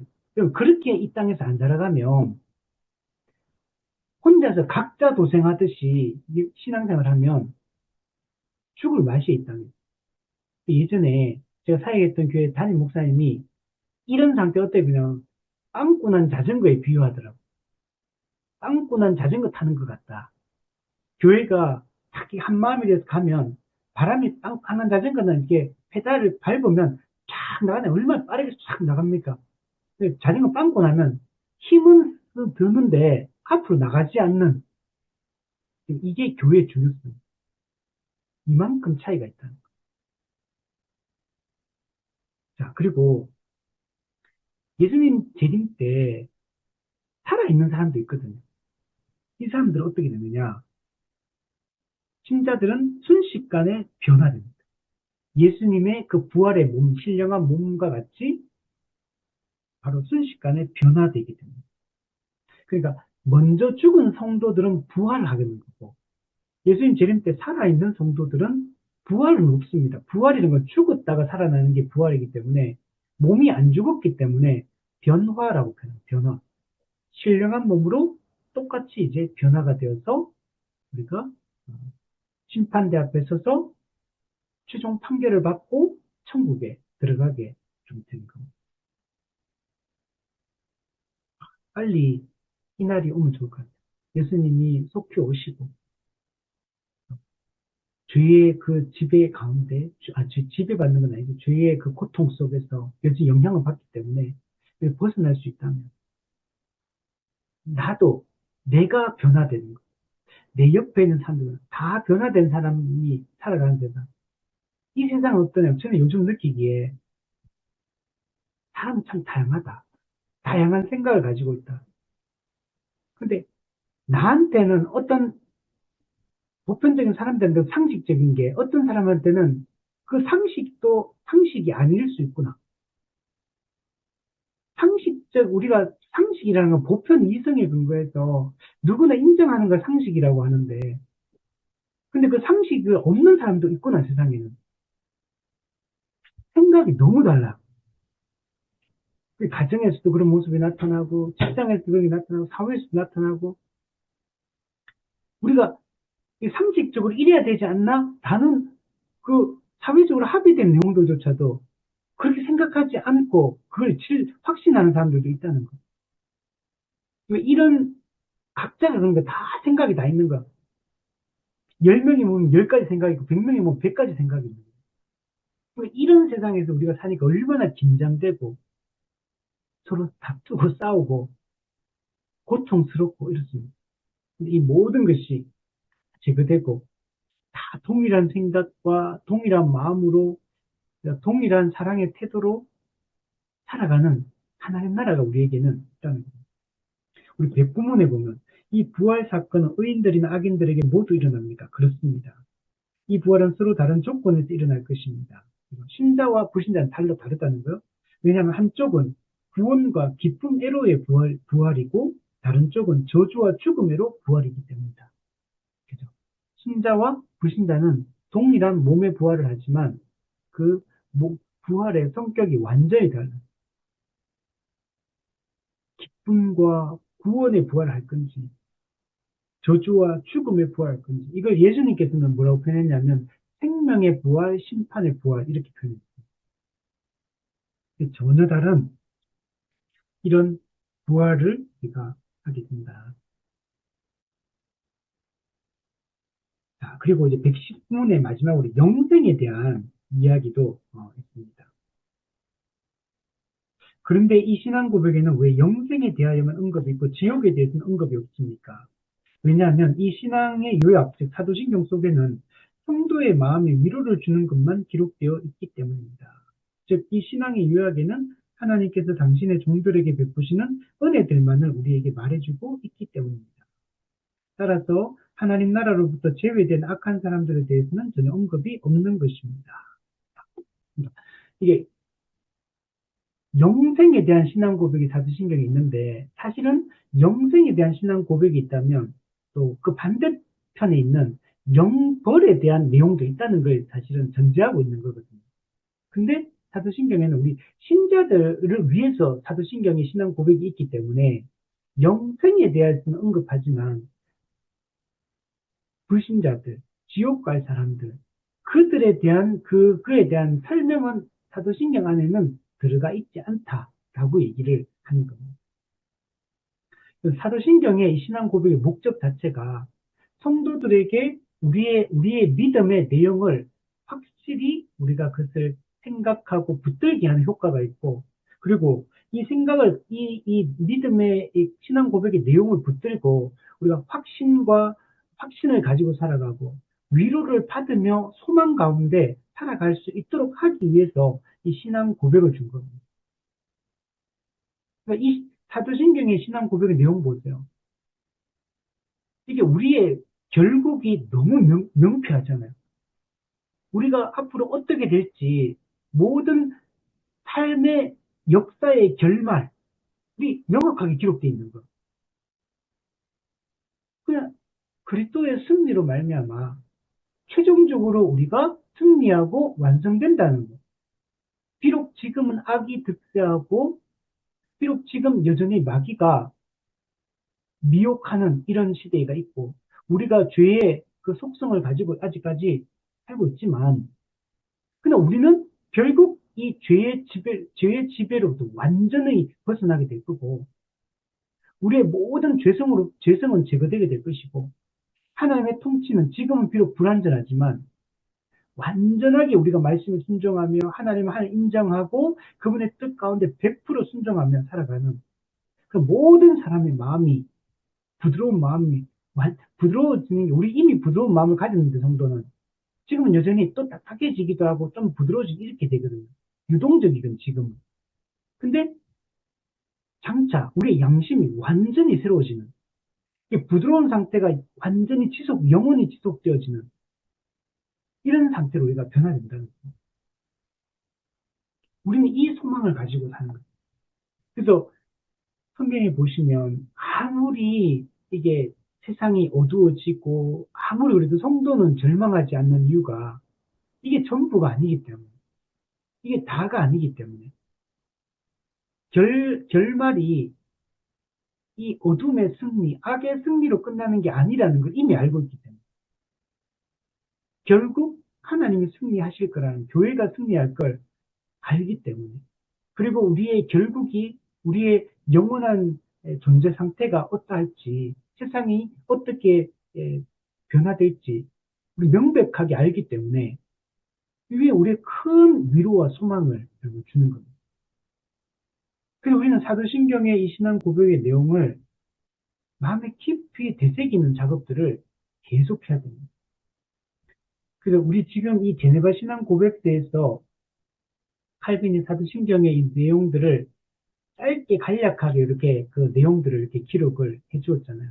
A: 그렇게 이 땅에서 안 살아가면 혼자서 각자 도생하듯이 신앙생활 하면 죽을 맛이 있다는 거예요. 예전에 제가 사역했던 교회 담임 목사님이 이런 상태 어때 그냥 빵꾸 난 자전거에 비유하더라고. 빵꾸 난 자전거 타는 것 같다. 교회가 딱히 한 마음이 돼서 가면 바람이 빵꾸 난 자전거는 이렇게 페달을 밟으면 쫙 나가네. 얼마나 빠르게 쫙 나갑니까? 자전거 빵꾸 나면 힘은 드는데 앞으로 나가지 않는 이게 교회의 중요성. 이만큼 차이가 있다는 거. 자, 그리고 예수님 재림 때 살아있는 사람도 있거든요. 이 사람들은 어떻게 되느냐? 신자들은 순식간에 변화됩니다. 예수님의 그 부활의 몸, 신령한 몸과 같이 바로 순식간에 변화되게 됩니다. 그러니까 먼저 죽은 성도들은 부활을 하게 되는 거고 예수님 재림 때 살아있는 성도들은 부활은 없습니다. 부활이라는 건 죽었다가 살아나는 게 부활이기 때문에 몸이 안 죽었기 때문에 변화라고 표현해요. 변화. 신령한 몸으로 똑같이 이제 변화가 되어서 우리가 심판대 앞에 서서 최종 판결을 받고 천국에 들어가게 좀 되는 겁니다. 빨리 이 날이 오면 좋을 것 같아요. 예수님이 속히 오시고 죄의 그 지배 가운데, 지배받는 건 아니고 죄의 그 고통 속에서 여전히 영향을 받기 때문에 벗어날 수 있다면 나도 내가 변화되는 거, 내 옆에 있는 사람들은 다 변화된 사람이 살아가는 데다. 이 세상은 어떠냐면 저는 요즘 느끼기에 사람 참 다양하다. 다양한 생각을 가지고 있다. 근데 나한테는 어떤 보편적인 사람들한테 상식적인 게 어떤 사람한테는 그 상식도 상식이 아닐 수 있구나. 우리가 상식이라는 건 보편 이성에 근거해서 누구나 인정하는 걸 상식이라고 하는데, 근데 그 상식이 없는 사람도 있구나, 세상에는. 생각이 너무 달라. 그 가정에서도 그런 모습이 나타나고, 직장에서도 그런 게 나타나고, 사회에서도 나타나고, 우리가 상식적으로 이래야 되지 않나? 라는 그 사회적으로 합의된 내용들조차도 그렇게 생각하지 않고 그걸 확신하는 사람들도 있다는 거. 이런 각자가 그런 거 다 생각이 다 있는 거야. 10명이 보면 10가지 생각이 있고 100명이 보면 100가지 생각이 있는 거야. 이런 세상에서 우리가 사니까 얼마나 긴장되고 서로 다투고 싸우고 고통스럽고 이렇습니다. 근데 이 모든 것이 제거되고 다 동일한 생각과 동일한 마음으로 동일한 사랑의 태도로 살아가는 하나님 나라가 우리에게는 있다는 겁니다. 우리 백부문에 보면 이 부활 사건은 의인들이나 악인들에게 모두 일어납니까? 그렇습니다. 이 부활은 서로 다른 조건에서 일어날 것입니다. 신자와 불신자는 다르다는 거요. 왜냐하면 한쪽은 구원과 기쁨 애로의 부활이고 다른 쪽은 저주와 죽음애로 부활이기 때문이다. 그죠? 신자와 불신자는 동일한 몸의 부활을 하지만 그 부활의 성격이 완전히 달라요. 기쁨과 구원의 부활을 할 건지 저주와 죽음의 부활할 건지 이걸 예수님께서는 뭐라고 표현했냐면 생명의 부활, 심판의 부활 이렇게 표현했어요. 전혀 다른 이런 부활을 우리가 하게 된다. 자, 그리고 이제 110문의 마지막으로 영생에 대한 이야기도 있습니다. 그런데 이 신앙 고백에는 왜 영생에 대하여만 언급이 있고 지옥에 대해서는 언급이 없습니까? 왜냐하면 이 신앙의 요약, 즉 사도신경 속에는 성도의 마음에 위로를 주는 것만 기록되어 있기 때문입니다. 즉 이 신앙의 요약에는 하나님께서 당신의 종들에게 베푸시는 은혜들만을 우리에게 말해주고 있기 때문입니다. 따라서 하나님 나라로부터 제외된 악한 사람들에 대해서는 전혀 언급이 없는 것입니다. 이게 영생에 대한 신앙 고백이 사도신경에 있는데 사실은 영생에 대한 신앙 고백이 있다면 또 그 반대편에 있는 영벌에 대한 내용도 있다는 걸 사실은 전제하고 있는 거거든요. 근데 사도신경에는 우리 신자들을 위해서 사도신경의 신앙 고백이 있기 때문에 영생에 대해서는 언급하지만 불신자들, 지옥 갈 사람들, 그들에 대한 그에 대한 설명은 사도신경 안에는 들어가 있지 않다라고 얘기를 하는 겁니다. 사도신경의 이 신앙 고백의 목적 자체가 성도들에게 우리의 믿음의 내용을 확실히 우리가 그것을 생각하고 붙들게 하는 효과가 있고, 그리고 이 생각을, 이 믿음의 이 신앙 고백의 내용을 붙들고 우리가 확신을 가지고 살아가고 위로를 받으며 소망 가운데 살아갈 수 있도록 하기 위해서 이 신앙 고백을 준 겁니다. 그러니까 이 사도신경의 신앙 고백의 내용 보세요. 이게 우리의 결국이 너무 명쾌하잖아요. 우리가 앞으로 어떻게 될지 모든 삶의 역사의 결말이 명확하게 기록되어 있는 거. 그냥 그리스도의 승리로 말미암아 최종적으로 우리가 승리하고 완성된다는 거. 비록 지금은 악이 득세하고 비록 지금 여전히 마귀가 미혹하는 이런 시대가 있고, 우리가 죄의 그 속성을 가지고 아직까지 살고 있지만, 그러나 우리는 결국 이 죄의 지배로부터 완전히 벗어나게 될 거고, 우리의 모든 죄성은 제거되게 될 것이고, 하나님의 통치는 지금은 비록 불완전하지만, 완전하게 우리가 말씀을 순종하며 하나님을 인정하고 그분의 뜻 가운데 100% 순종하며 살아가는 그 모든 사람의 마음이 부드러운 마음이 부드러워지는 게 우리 이미 부드러운 마음을 가졌는데 정도는 지금은 여전히 또 딱딱해지기도 하고 좀 부드러워지기 이렇게 되거든요. 유동적이건 지금은. 근데 장차 우리의 양심이 완전히 새로워지는 이 부드러운 상태가 완전히 영원히 지속되어지는 이런 상태로 우리가 변화된다는 거예요. 우리는 이 소망을 가지고 사는 거예요. 그래서 성경에 보시면 아무리 이게 세상이 어두워지고 아무리 그래도 성도는 절망하지 않는 이유가 이게 전부가 아니기 때문에 이게 다가 아니기 때문에 결말이 이 어둠의 승리, 악의 승리로 끝나는 게 아니라는 걸 이미 알고 있기 때문에 결국 하나님이 승리하실 거라는 교회가 승리할 걸 알기 때문에 그리고 우리의 결국이 우리의 영원한 존재 상태가 어떠할지 세상이 어떻게 변화될지 우리 명백하게 알기 때문에 이게 우리의 큰 위로와 소망을 주는 겁니다. 그래서 우리는 사도신경의 이 신앙 고백의 내용을 마음에 깊이 되새기는 작업들을 계속해야 됩니다. 그래서 우리 지금 이 제네바 신앙 고백대에서 칼빈이 사도신경의 이 내용들을 짧게 간략하게 이렇게 그 내용들을 이렇게 기록을 해주었잖아요.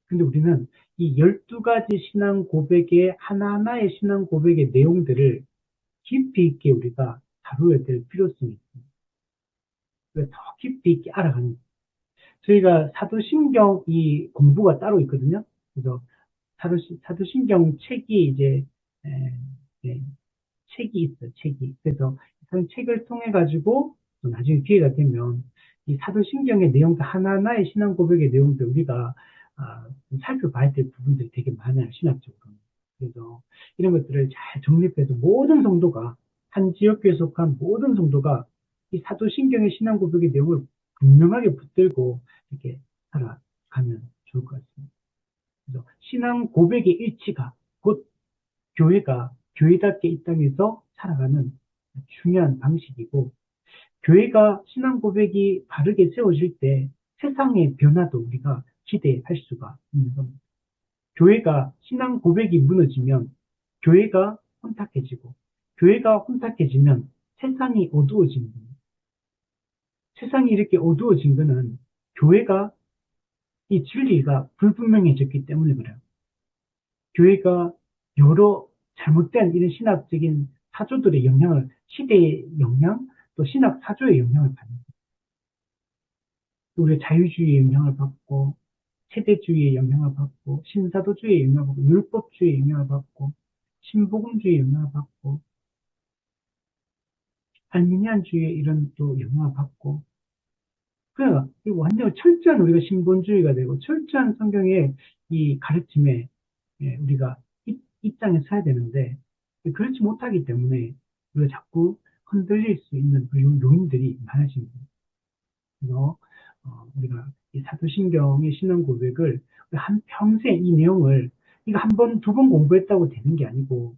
A: 근데 우리는 이 12가지 신앙 고백의 하나하나의 신앙 고백의 내용들을 깊이 있게 우리가 다루어야 될 필요성이 있습니다. 더 깊이 있게 알아가는 거예요. 저희가 사도신경 이 공부가 따로 있거든요. 그래서 사도신경 책이 이제 네, 책이 있어요. 책이. 그래서 그 책을 통해 가지고 나중에 기회가 되면 이 사도신경의 내용들 하나하나의 신앙 고백의 내용들 우리가 좀 살펴봐야 될 부분들이 되게 많아요. 신학적으로. 그래서 이런 것들을 잘 정립해서 모든 성도가 한 지역교에 속한 모든 성도가 이 사도신경의 신앙 고백의 내용을 분명하게 붙들고 이렇게 살아가면 좋을 것 같습니다. 그래서 신앙 고백의 일치가 곧 교회가 교회답게 이 땅에서 살아가는 중요한 방식이고 교회가 신앙 고백이 바르게 세워질 때 세상의 변화도 우리가 기대할 수가 있는 겁니다. 교회가 신앙 고백이 무너지면 교회가 혼탁해지고 교회가 혼탁해지면 세상이 어두워지는 겁니다. 세상이 이렇게 어두워진 거는 교회가 이 진리가 불분명해졌기 때문에 그래요. 교회가 여러 잘못된 이런 신학적인 사조들의 영향을, 시대의 영향, 또 신학 사조의 영향을 받는 거예요. 우리가 자유주의의 영향을 받고, 세대주의의 영향을 받고, 신사도주의의 영향을 받고, 율법주의의 영향을 받고, 신복음주의의 영향을 받고, 알미니안주의의 이런 또 영향을 받고, 그러니까 완전 철저한 우리가 신본주의가 되고, 철저한 성경의 이 가르침에 우리가 입장에 서야 되는데 그렇지 못하기 때문에 우리가 자꾸 흔들릴 수 있는 그런 요인들이 많아집니다. 그래서 우리가 이 사도신경의 신앙 고백을 한 평생 이 내용을 이거 한 번, 두 번 공부했다고 되는 게 아니고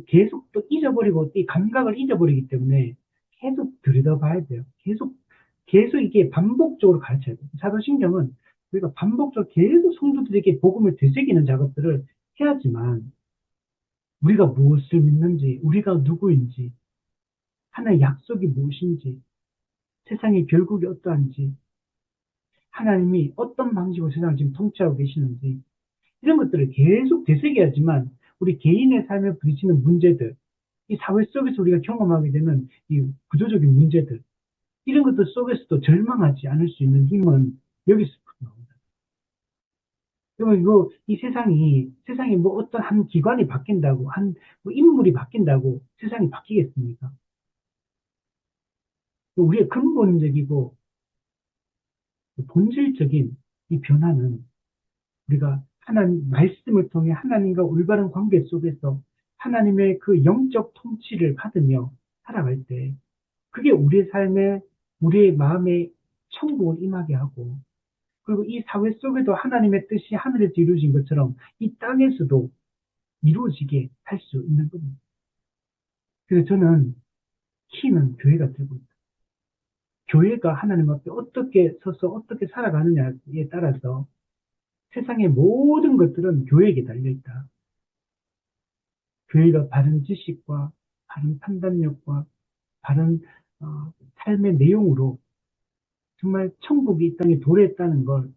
A: 계속 또 잊어버리고 이 감각을 잊어버리기 때문에 계속 들여다봐야 돼요. 계속 이게 반복적으로 가르쳐야 돼요. 사도신경은 우리가 반복적으로 계속 성도들에게 복음을 되새기는 작업들을 해야지만 우리가 무엇을 믿는지, 우리가 누구인지, 하나의 약속이 무엇인지, 세상의 결국이 어떠한지, 하나님이 어떤 방식으로 세상을 지금 통치하고 계시는지, 이런 것들을 계속 되새겨야지만 우리 개인의 삶에 부딪히는 문제들, 이 사회 속에서 우리가 경험하게 되는 이 구조적인 문제들, 이런 것들 속에서도 절망하지 않을 수 있는 힘은 여기서 나옵니다. 그러면 이 세상이 뭐 어떤 한 기관이 바뀐다고, 뭐 인물이 바뀐다고 세상이 바뀌겠습니까? 우리의 근본적이고 본질적인 이 변화는 우리가 하나님, 말씀을 통해 하나님과 올바른 관계 속에서 하나님의 그 영적 통치를 받으며 살아갈 때, 그게 우리의 삶에, 우리의 마음에 천국을 임하게 하고, 그리고 이 사회 속에도 하나님의 뜻이 하늘에서 이루어진 것처럼 이 땅에서도 이루어지게 할 수 있는 겁니다. 그래서 저는 키는 교회가 되고 있다. 교회가 하나님 앞에 어떻게 서서 어떻게 살아가느냐에 따라서 세상의 모든 것들은 교회에게 달려있다. 교회가 바른 지식과 바른 판단력과 바른 삶의 내용으로 정말 천국이 이 땅에 도래했다는 걸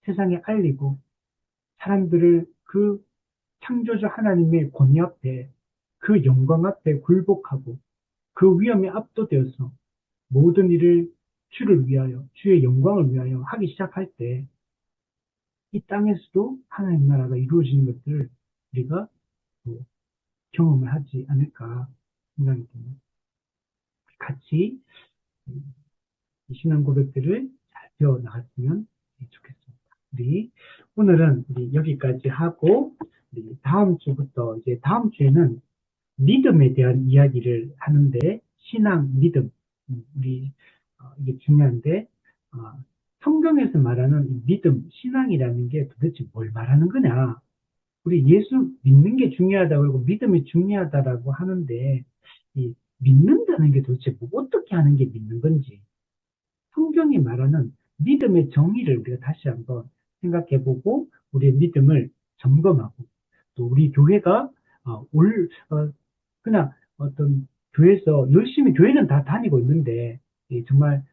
A: 세상에 알리고 사람들을 그 창조주 하나님의 권위 앞에 그 영광 앞에 굴복하고 그 위험에 압도되어서 모든 일을 주를 위하여 주의 영광을 위하여 하기 시작할 때 이 땅에서도 하나님 나라가 이루어지는 것들을 우리가 또 경험을 하지 않을까 생각이 듭니다. 같이 이 신앙 고백들을 잘 배워 나갔으면 좋겠습니다. 오늘은 우리 여기까지 하고 우리 다음 주부터 이제 다음 주에는 믿음에 대한 이야기를 하는데 신앙, 믿음 우리 이게 중요한데 성경에서 말하는 이 믿음, 신앙이라는 게 도대체 뭘 말하는 거냐? 우리 예수 믿는 게 중요하다고 그러고 믿음이 중요하다라고 하는데 이 믿는다는 게 도대체 뭐 어떻게 하는 게 믿는 건지 성경이 말하는 믿음의 정의를 우리가 다시 한번 생각해보고 우리의 믿음을 점검하고 또 우리 교회가 그냥 어떤 교회에서 열심히 교회는 다 다니고 있는데 정말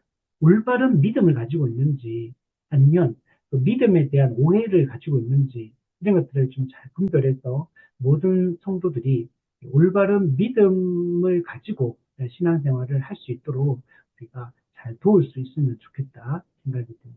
A: 올바른 믿음을 가지고 있는지 아니면 그 믿음에 대한 오해를 가지고 있는지 이런 것들을 좀 잘 분별해서 모든 성도들이 올바른 믿음을 가지고 신앙생활을 할 수 있도록 우리가 잘 도울 수 있으면 좋겠다 생각이 듭니다.